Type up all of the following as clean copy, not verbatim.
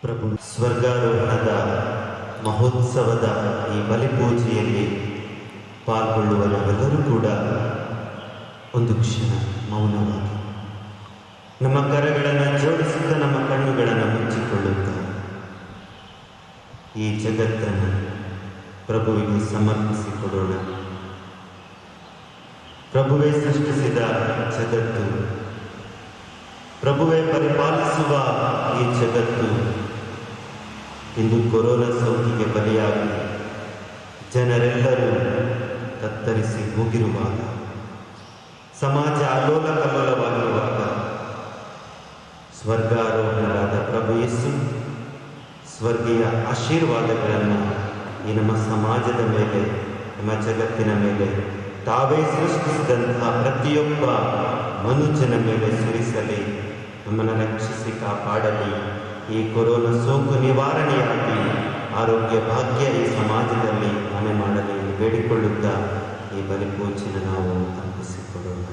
ಪ್ರಭು ಸ್ವರ್ಗಾರೋಹಣದ ಮಹೋತ್ಸವದ ಈ ಬಲಿಪೂಜೆಯಲ್ಲಿ ಪಾಲ್ಗೊಳ್ಳುವ ನಾವೆಲ್ಲರೂ ಕೂಡ ಒಂದು ಕ್ಷಣ ಮೌನವಾಗಿ ನಮ್ಮ ಕರಗಳನ್ನು ಜೋಡಿಸಿದ್ದ ನಮ್ಮ ಕಣ್ಣುಗಳನ್ನು ಮುಚ್ಚಿಕೊಳ್ಳುತ್ತಾ ಈ ಜಗತ್ತನ್ನು ಪ್ರಭುವಿಗೆ ಸಮರ್ಪಿಸಿಕೊಡೋಣ. ಪ್ರಭುವೇ ಸೃಷ್ಟಿಸಿದ ಜಗತ್ತು, ಪ್ರಭುವೇ ಪರಿಪಾಲಿಸುವ ಈ ಜಗತ್ತು ಇಂದು ಕೊರೋನಾ ಸೋಂಕಿಗೆ ಬಲಿಯಾಗಿ ಜನರೆಲ್ಲರೂ ತತ್ತರಿಸಿ ಹೋಗಿರುವಾಗ, ಸಮಾಜ ಅಲ್ಲೋಲ ಕಲ್ಲೋಲವಾಗಿರುವಾಗ, ಸ್ವರ್ಗಾರೋಹಣರಾದ ಪ್ರಭು ಯೇಸು ಸ್ವರ್ಗೀಯ ಆಶೀರ್ವಾದಗಳನ್ನು ಈ ನಮ್ಮ ಸಮಾಜದ ಮೇಲೆ, ನಮ್ಮ ಜಗತ್ತಿನ ಮೇಲೆ, ತಾವೇ ಸೃಷ್ಟಿಸಿದಂತಹ ಪ್ರತಿಯೊಬ್ಬ ಮನುಷ್ಯನ ಮೇಲೆ ಸುರಿಸಲಿ, ನಮ್ಮನ್ನು ರಕ್ಷಿಸಿ ಕಾಪಾಡಲಿ. ಈ ಕೊರೋನಾ ಸೋಂಕು ನಿವಾರಣೆಯಾಗಿ ಆರೋಗ್ಯ ಭಾಗ್ಯ ಈ ಸಮಾಜದಲ್ಲಿ ಮನೆ ಮಾಡಲಿ ಬೇಡಿಕೊಳ್ಳುತ್ತಾ ಈ ಬಲಿಪೂಜೆನ ನಾವು ಅರ್ಪಿಸಿಕೊಡೋಣ.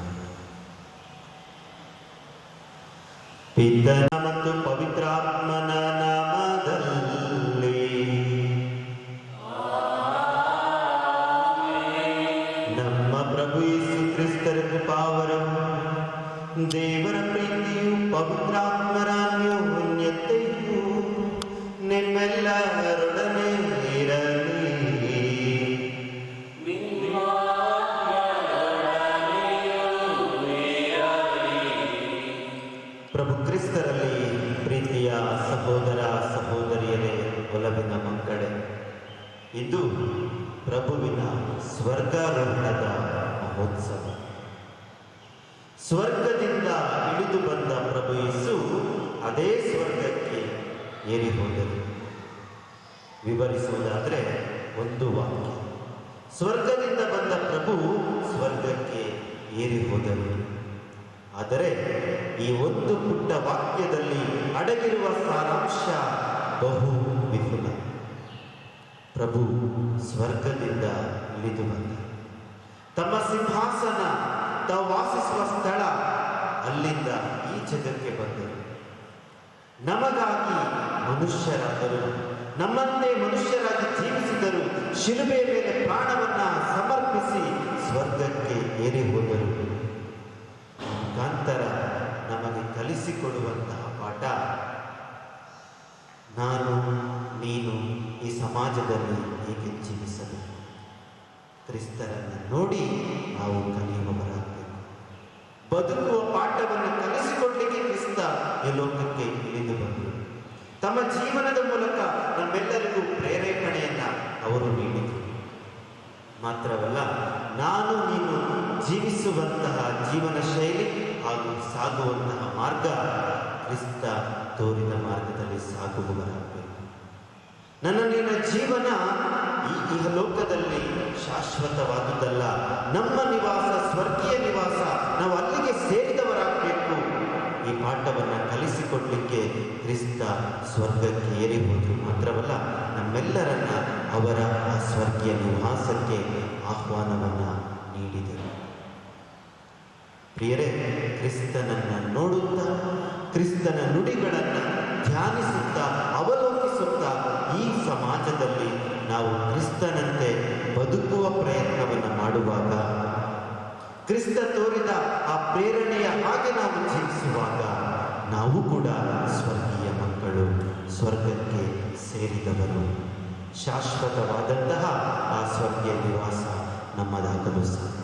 ಪಿತನ ಮತ್ತು ಪವಿತ್ರಾತ್ಮನ ನಾಮದಲ್ಲಿ ನಮ್ಮ ಪ್ರಭು ಯೇಸು ಕ್ರಿಸ್ತರ ಕೃಪಾವರವು, ದೇವರ ಪ್ರೀತಿಯು, ಪವಿತ್ರಾತ್ಮರ ಅನ್ಯೋನ್ಯತೆಯು ನಿಮ್ಮೆಲ್ಲರೊಡನೆ ಇರಲಿ. ಪ್ರಭು ಕ್ರಿಸ್ತರಲ್ಲಿ ಪ್ರೀತಿಯ ಸಹೋದರ ಸಹೋದರಿಯರೇ, ಒಲವಿನ ಮಕ್ಕಳೇ, ಇದು ಪ್ರಭುವಿನ ಸ್ವರ್ಗಾರೋಹಣದ ಮಹೋತ್ಸವ. ಸ್ವರ್ಗದಿಂದ ಇಳಿದು ಬಂದ ಪ್ರಭು ಯೇಸು ಅದೇ ಸ್ವರ್ಗಕ್ಕೆ ಏರಿ ಹೋದರು. ವಿವರಿಸುವುದಾದರೆ ಒಂದು ವಾಕ್ಯ: ಸ್ವರ್ಗದಿಂದ ಬಂದ ಪ್ರಭು ಸ್ವರ್ಗಕ್ಕೆ ಏರಿ ಹೋದರು. ಆದರೆ ಈ ಒಂದು ಪುಟ್ಟ ವಾಕ್ಯದಲ್ಲಿ ಅಡಗಿರುವ ಸಾರಾಂಶ ಬಹು ವಿಪುಲ. ಪ್ರಭು ಸ್ವರ್ಗದಿಂದ ಇಳಿದು ಬಂದರು. ತಮ್ಮ ಸಿಂಹಾಸನ, ತಾವು ವಾಸಿಸುವ ಸ್ಥಳ, ಅಲ್ಲಿಂದ ಈ ಜಗಕ್ಕೆ ಬಂದರು. ನಮಗಾಗಿ ಮನುಷ್ಯರಾದರು, ನಮ್ಮಂತೆ ಮನುಷ್ಯರಾಗಿ ಜೀವಿಸಿದರು. ಶಿಲುಬೆಯ ಮೇಲೆ ಪ್ರಾಣವನ್ನ ಸಮರ್ಪಿಸಿ ಸ್ವರ್ಗಕ್ಕೆ ಏರಿ ಹೋದರು. ಮುಖಾಂತರ ನಮಗೆ ಕಲಿಸಿಕೊಡುವಂತಹ ಪಾಠ, ನಾನು ನೀನು ಈ ಸಮಾಜದಲ್ಲಿ ಹೇಗೆ ಜೀವಿಸಬೇಕು. ಕ್ರಿಸ್ತರನ್ನು ನೋಡಿ ನಾವು ಕಲಿಯುವವರಾಗಬೇಕು. ಬದುಕುವ ಪಾಠವನ್ನು ಕಲಿಸಿಕೊಳ್ಳಲಿಕ್ಕೆ ಕ್ರಿಸ್ತ ಈ ಲೋಕಕ್ಕೆ ಇಳಿದು ಬಂದರು. ತಮ್ಮ ಜೀವನದ ಮೂಲಕ ನಮ್ಮೆಲ್ಲರಿಗೂ ಪ್ರೇರೇಪಣೆಯನ್ನ ಅವರು ನೀಡಿದರು. ಮಾತ್ರವಲ್ಲ, ನಾನು ನೀನು ಜೀವಿಸುವಂತಹ ಜೀವನ ಶೈಲಿ ಹಾಗೂ ಸಾಗುವಂತಹ ಮಾರ್ಗ ಕ್ರಿಸ್ತ ತೋರಿದ ಮಾರ್ಗದಲ್ಲಿ ಸಾಗುವವರಾಗಬೇಕು. ನನ್ನ ನಿನ್ನ ಜೀವನ ಈ ಇಹಲೋಕದಲ್ಲಿ ಶಾಶ್ವತವಾದುದಲ್ಲ. ನಮ್ಮ ನಿವಾಸ ಸ್ವರ್ಗೀಯ ನಿವಾಸ, ನಾವು ಅಲ್ಲಿಗೆ ಸೇರಿದವರಾಗಬೇಕು. ಈ ಪಾಠವನ್ನು ಕಲಿಸಿಕೊಡ್ಲಿಕ್ಕೆ ಕ್ರಿಸ್ತ ಸ್ವರ್ಗಕ್ಕೆ ಏರಿ ಹೋದರು. ಮಾತ್ರವಲ್ಲ, ನಮ್ಮೆಲ್ಲರನ್ನ ಅವರ ಆ ಸ್ವರ್ಗೀಯ ನಿವಾಸಕ್ಕೆ ಆಹ್ವಾನವನ್ನು ನೀಡಿದರು. ಪ್ರಿಯರೇ, ಕ್ರಿಸ್ತನನ್ನು ನೋಡುತ್ತಾ, ಕ್ರಿಸ್ತನ ನುಡಿಗಳನ್ನು ಧ್ಯಾನಿಸುತ್ತಾ, ಅವಲೋಕಿಸುತ್ತಾ ಈ ಸಮಾಜದಲ್ಲಿ ನಾವು ಕ್ರಿಸ್ತನಂತೆ ಬದುಕುವ ಪ್ರಯತ್ನವನ್ನು ಮಾಡುವಾಗ, ಕ್ರಿಸ್ತ ತೋರಿದ ಆ ಪ್ರೇರಣೆಯ ಹಾಗೆ ನಾವು ಜೀವಿಸುವಾಗ, ನಾವು ಕೂಡ ಸ್ವರ್ಗೀಯ ಮಕ್ಕಳು, ಸ್ವರ್ಗಕ್ಕೆ ಸೇರಿದವರು. ಶಾಶ್ವತವಾದಂತಹ ಆ ಸ್ವರ್ಗೀಯ ನಿವಾಸ ನಮ್ಮದಾಗಲು ಸಾಧ್ಯ.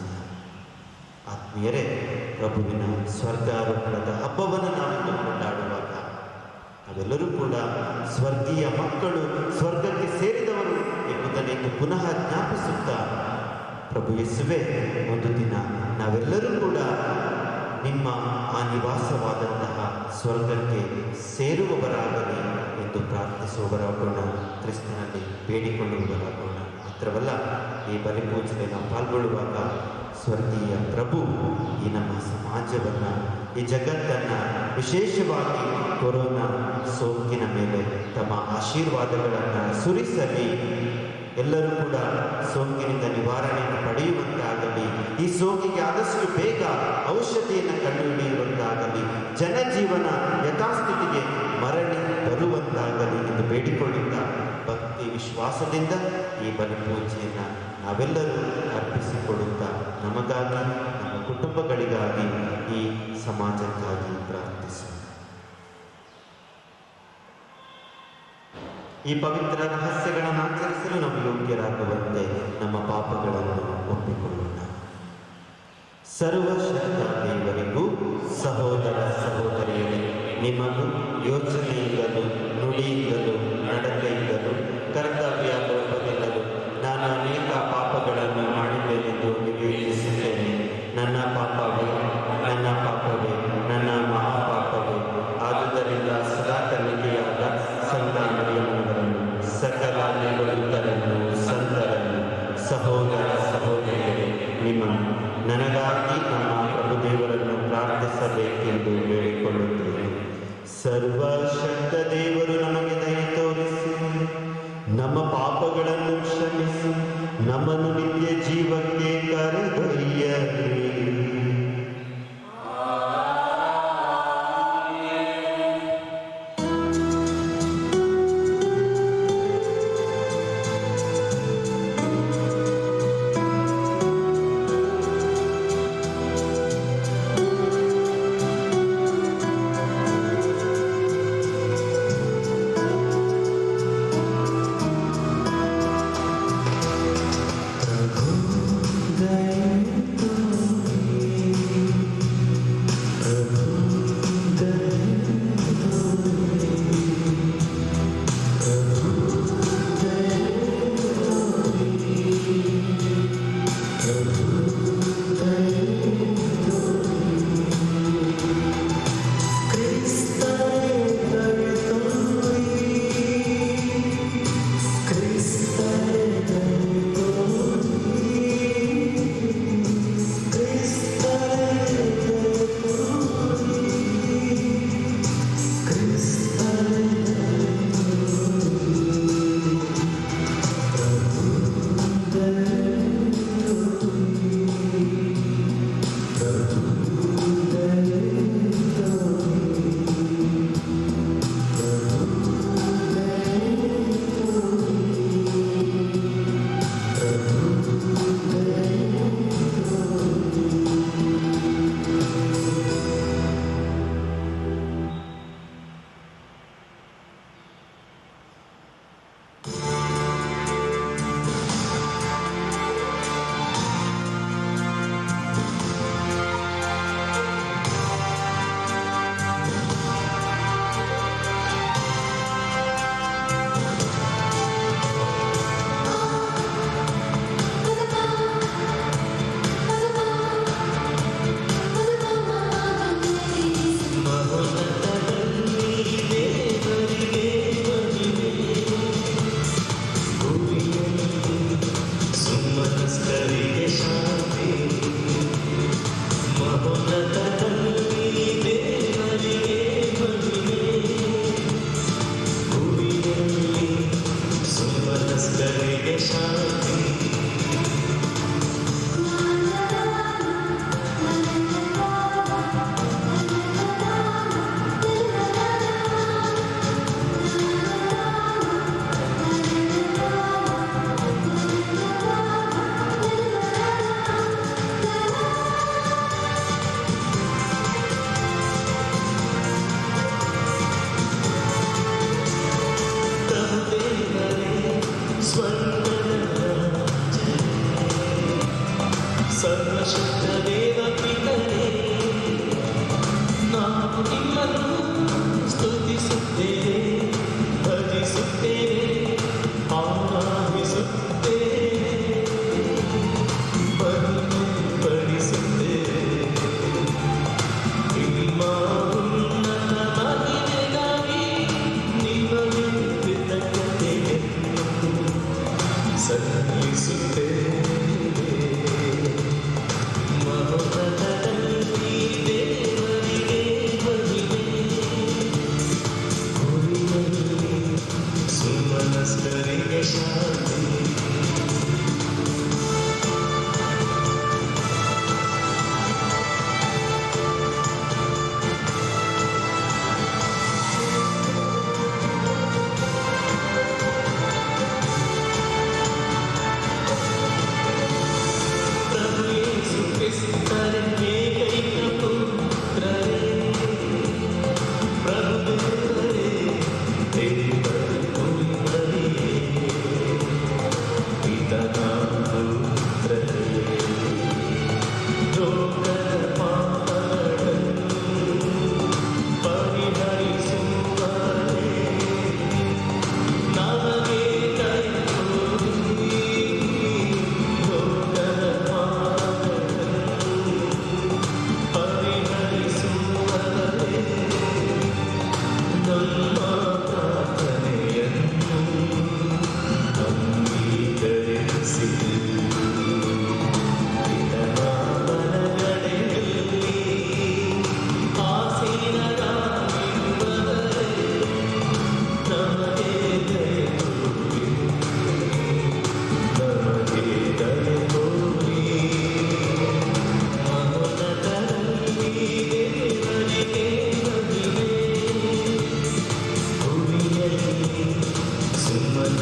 ಆತ್ಮೀಯರೇ, ಪ್ರಭುವಿನ ಸ್ವರ್ಗಾರೋಹಣದ ಹಬ್ಬವನ್ನು ನಾವಿಂದು ಕೊಂಡಾಡುವಾಗ ನಾವೆಲ್ಲರೂ ಕೂಡ ಸ್ವರ್ಗೀಯ ಮಕ್ಕಳು, ಸ್ವರ್ಗಕ್ಕೆ ಸೇರಿದವರು ಎಂಬುದನ್ನು ಪುನಃ ಜ್ಞಾಪಿಸುತ್ತಾ, ಪ್ರಭು ಯೇಸುವೇ, ಒಂದು ದಿನ ನಾವೆಲ್ಲರೂ ಕೂಡ ನಿಮ್ಮ ಆ ನಿವಾಸವಾದಂತಹ ಸ್ವರ್ಗಕ್ಕೆ ಸೇರುವವರಾಗಲಿ ಎಂದು ಪ್ರಾರ್ಥಿಸುವವರಾಗೋಣ, ಕ್ರಿಸ್ತನಲ್ಲಿ ಬೇಡಿಕೊಳ್ಳುವವರಾಗೋಣ. ಮಾತ್ರವಲ್ಲ, ಈ ಬಲಿಪೂಜೆಗೆ ನಾವು ಪಾಲ್ಗೊಳ್ಳುವಾಗ ಸ್ವರ್ಗೀಯ ಪ್ರಭು ಈ ನಮ್ಮ ಸಮಾಜವನ್ನು, ಈ ಜಗತ್ತನ್ನು, ವಿಶೇಷವಾಗಿ ಕೊರೋನಾ ಸೋಂಕಿನ ಮೇಲೆ ತಮ್ಮ ಆಶೀರ್ವಾದಗಳನ್ನು ಸುರಿಸಲಿ. ಎಲ್ಲರೂ ಕೂಡ ಸೋಂಕಿನಿಂದ ನಿವಾರಣೆಯನ್ನು ಪಡೆಯುವಂತಾಗಲಿ. ಈ ಸೋಂಕಿಗೆ ಆದಷ್ಟು ಬೇಗ ಔಷಧಿಯನ್ನು ಕಂಡುಹಿಡಿಯುವಂತಾಗಲಿ. ಜನಜೀವನ ಯಥಾಸ್ಥಿತಿಗೆ ಮರಳಿ ಬರುವಂತಾಗಲಿ ಬೇಡಿಕೊಳ್ಳುತ್ತಾ ಭಕ್ತಿ ವಿಶ್ವಾಸದಿಂದ ಈ ಬಲಿಪೂಜೆಯನ್ನು ನಾವೆಲ್ಲರೂ ಅರ್ಪಿಸಿಕೊಡುತ್ತಾ ನಮಗಾಗಿ, ನಮ್ಮ ಕುಟುಂಬಗಳಿಗಾಗಿ, ಈ ಸಮಾಜಕ್ಕಾಗಿ ಪ್ರಾರ್ಥಿಸೋಣ. ಈ ಪವಿತ್ರ ರಹಸ್ಯಗಳನ್ನು ಆಚರಿಸಲು ನಾವು ಯೋಗ್ಯರಾಗುವಂತೆ ನಮ್ಮ ಪಾಪಗಳನ್ನು ಒಪ್ಪಿಕೊಳ್ಳೋಣ. ಸರ್ವಶಕ್ತ ದೇವರಿಗೂ ಸಹೋದರ ಸಹೋದರಿಯರೇ, ನಿಮ್ಮನ್ನು ಯೋಚನೆಯಿಂದಲೂ ನುಡಿಯಿಂದಲೂ ನಡತೆಯಿಂದಲೂ ಕರ್ತವ್ಯ ಲೋಪದಿಂದಲೂ ನಾನು ಅನೇಕ ಪಾಪಗಳನ್ನು ಮಾಡಿದ್ದೇನೆಂದು ವಿವೇಚಿಸುತ್ತೇನೆ. ನನ್ನ ಪಾಪವೇ ನನ್ನ ಮಹಾಪಾಪವೇ. ಆದುದರಿಂದ ಸದಾ ಕನ್ನಿಕೆಯಾದ ಸಂತ ಮರಿಯಮ್ಮನವರನ್ನು, ಸಕಲ ದೇವದೂತರನ್ನು, ಸಂತರನ್ನು, ಸಹೋದರ ಸಹೋದರಿಯರೇ, ನಿಮ್ಮನ್ನು ನನಗಾಗಿ ನಮ್ಮ ಪ್ರಭುದೇವರನ್ನು ಪ್ರಾರ್ಥಿಸಬೇಕೆಂದು ಬೇಡಿಕೊಳ್ಳುತ್ತೇನೆ. ಸರ್ವಶಕ್ತ ದೇವರು ನಮಗೆ ದಯೆ ತೋರಿಸಿ ನಮ್ಮ ಪಾಪಗಳನ್ನು ಕ್ಷಮಿಸಿ ನಮ್ಮನ್ನು ನಿತ್ಯ ಜೀವಕ್ಕೆ ಕರೆದೊಯ್ಯಲಿ.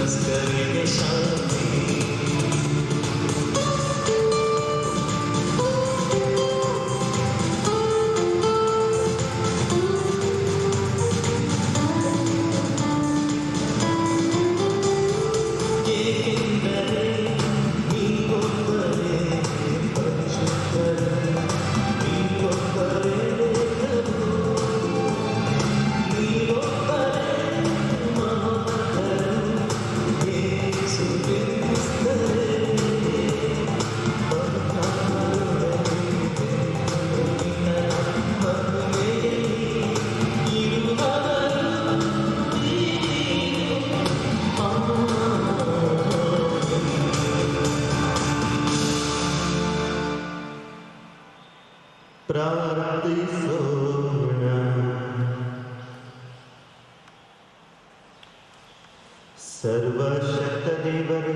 ತಸ್ಕರಿಗೆ ಶಾಂತಿ. ಏಕೆಂದರೆ ನೀವೊಬ್ಬರೇ ಪರಿಶುದ್ಧರು, ನೀವೊಬ್ಬರೇ ದೇವರು, ನೀವೊಬ್ಬರೇ ಮಹೋನ್ನತರು, ಯೇಸು ಕ್ರಿಸ್ತರೇ. ಪ್ರಾರ್ಥಿಸೋಣ. ಸರ್ವಶಕ್ತ ದೇವರೇ,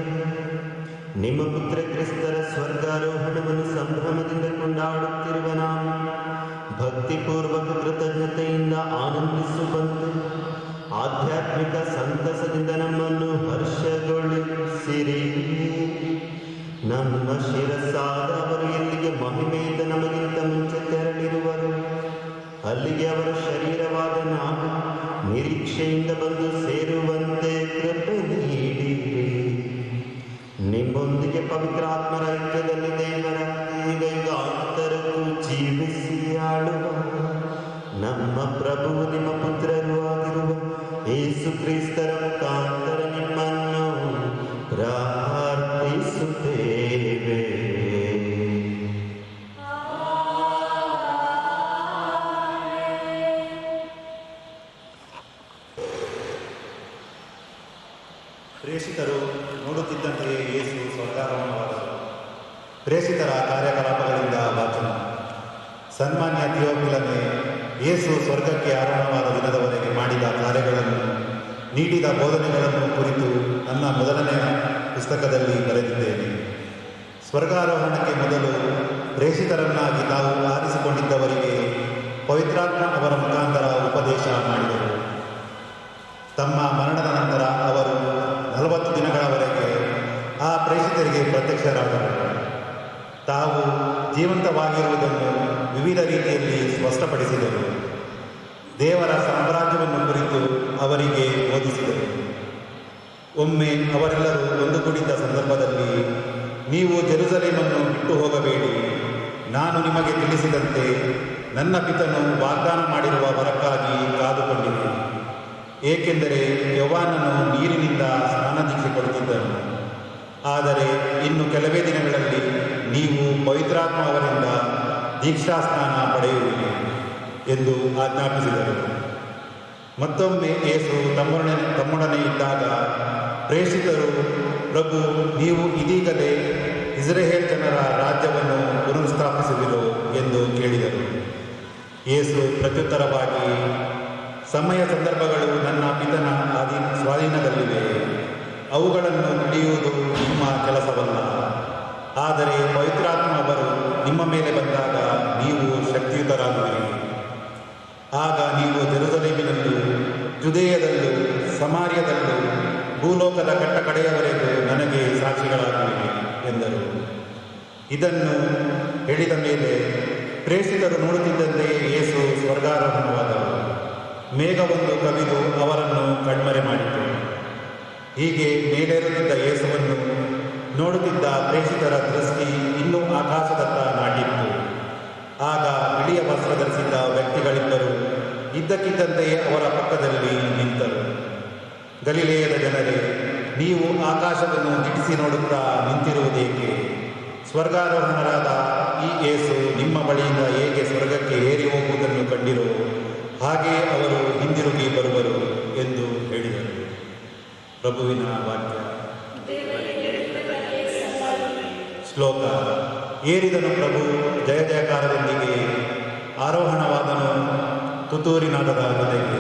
ನಿಮ್ಮ ಪುತ್ರ ಕ್ರಿಸ್ತರ ಸ್ವರ್ಗಾರೋಹಣವನ್ನು ಸಂಭ್ರಮದಿಂದ ಕೊಂಡಾಡುತ್ತಿರುವ ನಾವು ಭಕ್ತಿಪೂರ್ವಕ ಕೃತಜ್ಞತೆಯಿಂದ ಆನಂದಿಸುವಂತೆ ಆಧ್ಯಾತ್ಮಿಕ ಸಂತಸದಿಂದ ನಮ್ಮನ್ನು ಹರ್ಷಗೊಳಿಸಿರಿ. ನಮ್ಮ ಶಿರಸಾದ ಅವರು ಎಲ್ಲಿಗೆ ಮಹಿಮೆಯಿಂದ ನಮಗಿಂತ ಮುಂಚೆ ತೆರಳಿರುವರು, ಅಲ್ಲಿಗೆ ಅವರ ಶರೀರವಾದ ನಾವು ನಿರೀಕ್ಷೆಯಿಂದ ಬಂದು ಸೇರುವಂತೆ ಕೃಪೆ ನೀಡಿರಿ. ನಿಮ್ಮೊಂದಿಗೆ ಪವಿತ್ರಾತ್ಮರ ಐಕ್ಯದಲ್ಲಿ ದೇವರ ಯುಗಾಂತರಕ್ಕೂ ಜೀವಿಸಿ ಆಳುವ ನಮ್ಮ ಪ್ರಭುವು ನಿಮ್ಮ ಪುತ್ರರು ಆಗಿರುವ ಯೇಸು ಕ್ರಿಸ್ತರ ಮುಖಾಂತರ ನಿಮ್ಮನ್ನು ಪ್ರಾರ್ಥಿಸುತ್ತೇವೆ. ಪ್ರೇಷಿತರು ನೋಡುತ್ತಿದ್ದಂತೆಯೇ ಯೇಸು ಸ್ವರ್ಗಾರೋಹಣವಾದರು. ಪ್ರೇಷಿತರ ಕಾರ್ಯಕಲಾಪಗಳಿಂದ ವಾಚನ. ಸನ್ಮಾನ್ಯ ಥಿಯೋಫಿಲನೇ, ಯೇಸು ಸ್ವರ್ಗಕ್ಕೆ ಆರೋಹಣವಾದ ದಿನದವರೆಗೆ ಮಾಡಿದ ಕಾರ್ಯಗಳನ್ನು, ನೀಡಿದ ಬೋಧನೆಗಳನ್ನು ಕುರಿತು ನನ್ನ ಮೊದಲನೆಯ ಪುಸ್ತಕದಲ್ಲಿ ಬರೆದಿದ್ದೇನೆ. ಸ್ವರ್ಗಾರೋಹಣಕ್ಕೆ ಮೊದಲು ಪ್ರೇಷಿತರನ್ನಾಗಿ ತಾವು ಆರಿಸಿಕೊಂಡಿದ್ದವರಿಗೆ ಪವಿತ್ರಾತ್ಮ ಅವರ ಮುಖಾಂತರ ಉಪದೇಶ ಮಾಡಿದರು. ತಮ್ಮ ಮರಣದ ನಂತರ ಅವರು 40 ದಿನಗಳವರೆಗೆ ಆ ಪ್ರೇಷಿತರಿಗೆ ಪ್ರತ್ಯಕ್ಷರಾದರು. ತಾವು ಜೀವಂತವಾಗಿರುವುದನ್ನು ವಿವಿಧ ರೀತಿಯಲ್ಲಿ ಸ್ಪಷ್ಟಪಡಿಸಿದರು. ದೇವರ ಸಾಮ್ರಾಜ್ಯವನ್ನು ಕುರಿತು ಅವರಿಗೆ ಬೋಧಿಸಿದರು. ಒಮ್ಮೆ ಅವರೆಲ್ಲರೂ ಒಂದುಗೂಡಿದ್ದ ಸಂದರ್ಭದಲ್ಲಿ, ನೀವು ಜೆರುಸಲೇಮನ್ನು ಬಿಟ್ಟು ಹೋಗಬೇಡಿ, ನಾನು ನಿಮಗೆ ತಿಳಿಸಿದಂತೆ ನನ್ನ ಪಿತನು ವಾಗ್ದಾನ ಮಾಡಿರುವ ವರಕ್ಕಾಗಿ ಕಾದುಕೊಂಡಿದೆ. ಏಕೆಂದರೆ ಯೋಹಾನನು ನೀರಿನಿಂದ ಸ್ನಾನದೀಕ್ಷೆ ಕೊಡುತ್ತಿದ್ದನು, ಆದರೆ ಇನ್ನು ಕೆಲವೇ ದಿನಗಳಲ್ಲಿ ನೀವು ಪವಿತ್ರಾತ್ಮ ಅವರಿಂದ ದೀಕ್ಷಾಸ್ನಾನ ಪಡೆಯುವಿರಿ ಎಂದು ಆಜ್ಞಾಪಿಸಿದರು. ಮತ್ತೊಮ್ಮೆ ಯೇಸು ತಮ್ಮೊಡನೆ ಇದ್ದಾಗ ಪ್ರೇಷಿತರು, ಪ್ರಭು, ನೀವು ಇದೀಗಲೇ ಇಸ್ರೇಲ್ ಜನರ ರಾಜ್ಯವನ್ನು ಪುನರುಸ್ಥಾಪಿಸುವಿರೋ ಎಂದು ಕೇಳಿದರು. ಯೇಸು ಪ್ರತ್ಯುತ್ತರವಾಗಿ, ಸಮಯ ಸಂದರ್ಭಗಳು ನನ್ನ ಪಿತನ ಸ್ವಾಧೀನದಲ್ಲಿವೆ, ಅವುಗಳನ್ನು ತಿಳಿಯುವುದು ನಿಮ್ಮ ಕೆಲಸವಲ್ಲ. ಆದರೆ ಪವಿತ್ರಾತ್ಮ ಅವರು ನಿಮ್ಮ ಮೇಲೆ ಬಂದಾಗ ನೀವು ಶಕ್ತಿಯುತರಾಗುವಿರಿ. ಆಗ ನೀವು ಜೆರುಸಲೇಮಿನಲ್ಲೂ ಜುದೇಯದಲ್ಲೂ ಸಮಾರ್ಯದಲ್ಲೂ ಭೂಲೋಕದ ಕಟ್ಟಕಡೆಯವರೆಗೂ ನನಗೆ ಸಾಕ್ಷಿಗಳಾಗುವಿರಿ ಎಂದರು. ಇದನ್ನು ಹೇಳಿದ ಮೇಲೆ ಪ್ರೇಷಿತರು ನೋಡುತ್ತಿದ್ದಂತೆ ಯೇಸು ಸ್ವರ್ಗಾರೋಹಣವಾದರು. ಮೇಘವೊಂದು ಕವಿದು ಅವರನ್ನು ಕಣ್ಮರೆ ಮಾಡಿತು. ಹೀಗೆ ಮೇಲೇರುತ್ತಿದ್ದ ಯೇಸುವನ್ನು ನೋಡುತ್ತಿದ್ದ ಪ್ರೇಷಿತರ ದೃಷ್ಟಿ ಇನ್ನೂ ಆಕಾಶದತ್ತ ನಾಟಿತ್ತು. ಆಗ ಬಿಳಿಯ ವಸ್ತ್ರ ಧರಿಸಿದ್ದ ವ್ಯಕ್ತಿಗಳಿಬ್ಬರು ಇದ್ದಕ್ಕಿದ್ದಂತೆಯೇ ಅವರ ಪಕ್ಕದಲ್ಲಿ ನಿಂತರು. ಗಲಿಲೇಯದ ಜನರೇ, ನೀವು ಆಕಾಶವನ್ನು ದಿಟ್ಟಿಸಿ ನೋಡುತ್ತಾ ನಿಂತಿರುವುದೇಕೆ? ಸ್ವರ್ಗಾರೋಹಣರಾದ ಈ ಯೇಸು ನಿಮ್ಮ ಬಳಿಯಿಂದ ಹೇಗೆ ಸ್ವರ್ಗಕ್ಕೆ ಏರಿ ಹೋಗುವುದನ್ನು ಕಂಡಿರೋ ಹಾಗೆ ಅವರು ಹಿಂದಿರುಗಿ ಬರುವರು ಎಂದು ಹೇಳಿದರು. ಪ್ರಭುವಿನ ವಾಕ್ಯ. ಶ್ಲೋಕ. ಏರಿದನು ಪ್ರಭು ಜಯ ಜಯಕಾರದೊಂದಿಗೆ, ಆರೋಹಣವಾದನು ತುತ್ತೂರಿನಾದದ ಜೊತೆಗೆ.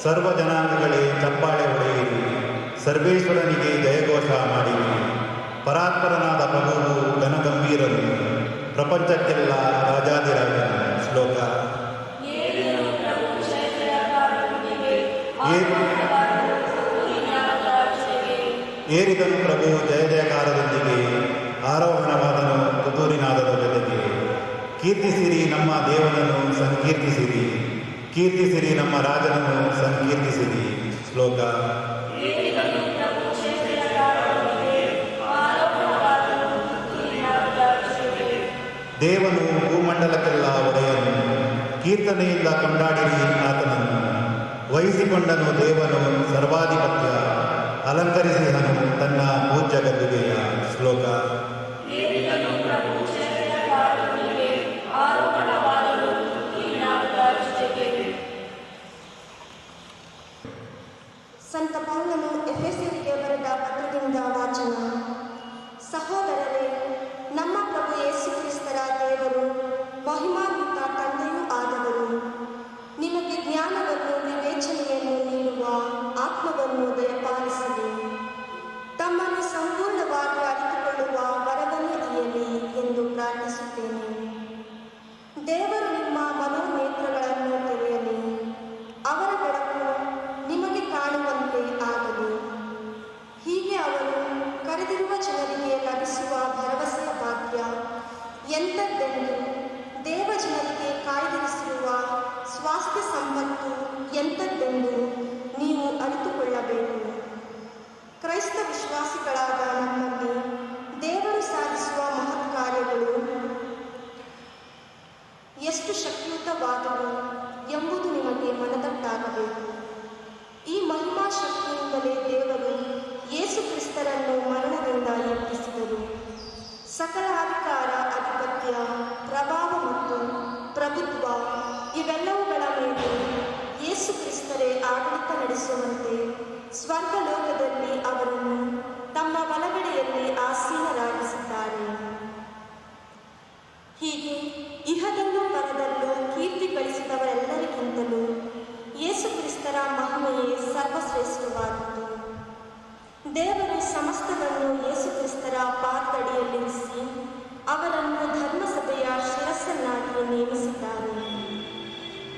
ಸರ್ವ ಜನಾಂಗಗಳೇ ಚಪ್ಪಾಳೆ ಹೊಡೆಯಿರಿ, ಸರ್ವೇಶ್ವರನಿಗೆ ಜಯಘೋಷ ಮಾಡಿರಿ. ಪರಾತ್ಪರನಾದ ಪ್ರಭುವು ಘನಗಂಭೀರನು, ಪ್ರಪಂಚಕ್ಕೆಲ್ಲ ರಾಜಾದಿರಾಜನು. ಶ್ಲೋಕ. ಏರಿದನು ಪ್ರಭು ಜಯ ಜಯಕಾರದೊಂದಿಗೆ, ಆರೋಹಣವಾದನು ತುತ್ತೂರಿನಾದದ ಜೊತೆಗೆ. ಕೀರ್ತಿಸಿರಿ ನಮ್ಮ ದೇವನನ್ನು ಸಂಕೀರ್ತಿಸಿರಿ, ಕೀರ್ತಿಸಿರಿ ನಮ್ಮ ರಾಜನನ್ನು ಸಂಕೀರ್ತಿಸಿರಿ. ಶ್ಲೋಕ. ದೇವನು ಭೂಮಂಡಲಕ್ಕೆಲ್ಲ ಒಡೆಯನು, ಕೀರ್ತನೆಯಿಂದ ಕೊಂಡಾಡಿರಿ ಆತನನ್ನು. ವಹಿಸಿಕೊಂಡನು ದೇವನು ಸರ್ವಾಧಿಪತ್ಯ, ಅಲಂಕರಿಸಿದನು ತನ್ನ ಪೂಜ್ಯ ಗದ್ದುಗೆಯ. ಶ್ಲೋಕ. ಸಂತ ಪೌಲನು ಎಫೆಸರಿಗೆ ಬರೆದ ಪತ್ರದಿಂದ ವಾಚನ. ಸಹೋದರರೇ, ನಮ್ಮ ಪ್ರಭು ಯೇಸು ಕ್ರಿಸ್ತರ ದೇವರು, ಮಹಿಮಾನ್ವಿತ ತಂದೆಯೂ ಆದವರು, ನಿಮಗೆ ಜ್ಞಾನವನ್ನು ವಿವೇಚನೆಯನ್ನು ನೀಡುವ ಆತ್ಮವನ್ನು ದಯಪಾಲಿಸಲಿ. ತಮ್ಮನ್ನು ಸಂಪೂರ್ಣವಾಗಿ ಅರಿತುಕೊಳ್ಳುವ ವರವನ್ನು ಇಯಲಿ ಎಂದು ಪ್ರಾರ್ಥಿಸುತ್ತೇನೆ. ದೇವರು ನಿಮ್ಮ ಮನೋನೇತ್ರಗಳನ್ನು ತೆರೆಯಲಿ, ಅವರ ಬೆಳಕು ನಿಮಗೆ ಕಾಣುವಂತೆ ಆಗಲಿ. ಹೀಗೆ ಅವರು ಕರೆದಿರುವ ಜನರಿಗೆ ಲಭಿಸುವ ಭರವಸೆಯ ಭಾಗ್ಯ ಎಂಥದ್ದೆಂದು, ದೇವ ಜನರಿಗೆ ಕಾಯ್ದಿರಿಸಿರುವ ಸ್ವಾಸ್ಥ್ಯ ಸಂಪತ್ತು ಎಂಥದ್ದೆಂದು ನೀವು ಅರಿತುಕೊಳ್ಳಬೇಕು. ಕ್ರೈಸ್ತ ವಿಶ್ವಾಸಿಗಳಾದ ನಮ್ಮಲ್ಲಿ ದೇವರು ಸಾಧಿಸುವ ಮಹತ್ ಕಾರ್ಯಗಳು ಎಷ್ಟು ಶಕ್ತಿಯುತವಾದವು ಎಂಬುದು ನಿಮಗೆ ಮನದಟ್ಟಾಗಬೇಕು. ಈ ಮಹಿಮಾ ಶಕ್ತಿಯಿಂದಲೇ ದೇವರು ಯೇಸು ಕ್ರಿಸ್ತರನ್ನು ಮರಣದಿಂದ ಎಬ್ಬಿಸಿದರು. ಸಕಲ ಅಧಿಕಾರ, ಅಧಿಪತ್ಯ, ಪ್ರಭಾವ ಮತ್ತು ಪ್ರಭುತ್ವ ಇವೆಲ್ಲವುಗಳ ಮೇಲೆ ಯೇಸು ಕ್ರಿಸ್ತರೇ ಆಡಳಿತ ನಡೆಸುವಂತೆ ಸ್ವರ್ಗಲೋಕದಲ್ಲಿ ಅವರನ್ನು ತಮ್ಮ ಬಲಗಡೆಯಲ್ಲಿ ಆಸೀನರಾಗಿಸಿದ್ದಾರೆ. ಹೀಗೆ ಇಹದಲ್ಲೂ ಪರದಲ್ಲೂ ಕೀರ್ತಿ ಗಳಿಸಿದವರೆಲ್ಲರಿಗಿಂತಲೂ ಯೇಸು ಕ್ರಿಸ್ತರ ಮಹಿಮೆಯೇ ಸರ್ವಶ್ರೇಷ್ಠವಾದದ್ದು. ದೇವರು ಸಮಸ್ತವನ್ನು ಯೇಸು ಕ್ರಿಸ್ತರ ಪಾದದಡಿಯಲ್ಲಿರಿಸಿ ಅವರನ್ನು ಧರ್ಮಸಭೆಯ ಶಿರಸ್ಸನ್ನಾಗಿ ನೇಮಿಸಿದ್ದಾರೆ.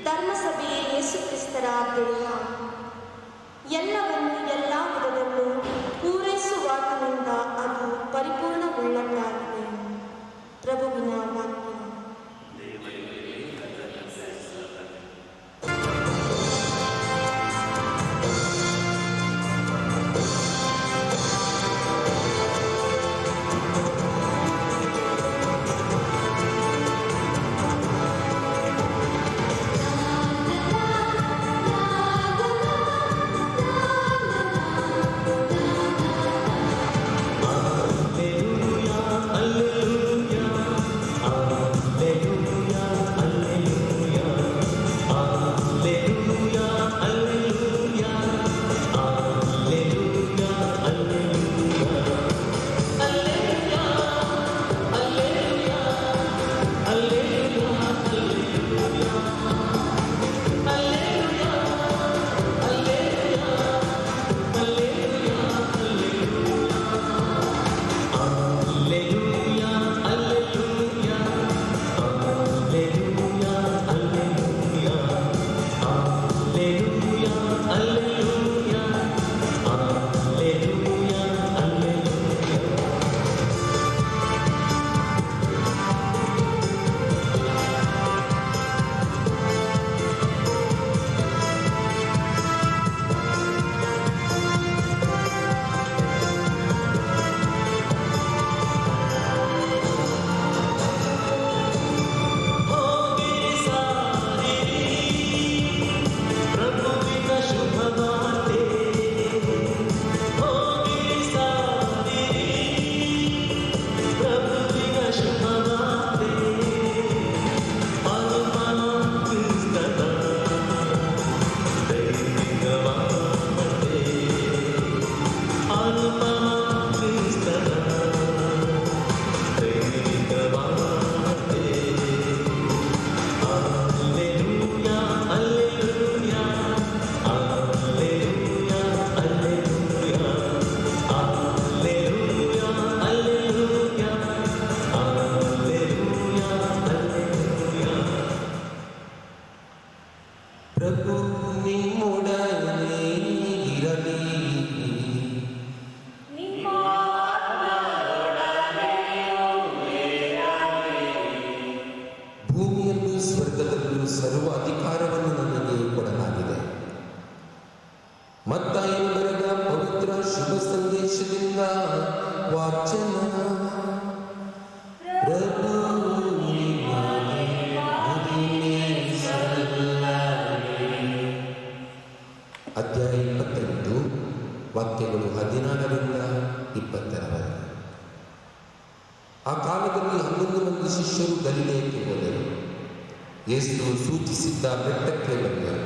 ಧರ್ಮಸಭೆಯೇ ಯೇಸು ಕ್ರಿಸ್ತರ ದೇಹ. ಎಲ್ಲವನ್ನು ಎಲ್ಲ ವಿಧದಲ್ಲೂ ಪೂರೈಸುವಾತನಿಂದ ಅದು ಪರಿಪೂರ್ಣಗೊಳ್ಳಲಾಗಿದೆ. ಪ್ರಭುವಿನ ವಾಕ್ಯ. ಪ್ರಭು ನಿಮ್ಮೊಡನೆ ಇರಲಿ. ಸ್ವರ್ಗದಲ್ಲೂ ಸರ್ವ ಅಧಿಕಾರವನ್ನು ನನಗೆ ಕೊಡಲಾಗಿದೆ. ಮತ್ತಾಯನು ಬರೆದ ಪವಿತ್ರ ಶುಭ ಸಂದೇಶದಿಂದ ವಾಚನ. ಪ್ರಭು ನಿಮಗೆ ಮಹಿಮೆ ಸಲ್ಲಲಿ. ಅಧ್ಯಾಯ 28 ವಾಕ್ಯಗಳು 16ರಿಂದ 20ರವರೆಗೆ. ಆ ಕಾಲದಲ್ಲಿ 11 ಮಂದಿ ಶಿಷ್ಯರು ಗಲಿಲೆಯಕ್ಕೆ ಹೋದರು. ಯೇಸು ಸೂಚಿಸಿದ್ದ ಬೆಟ್ಟಕ್ಕೆ ಬಂದರು.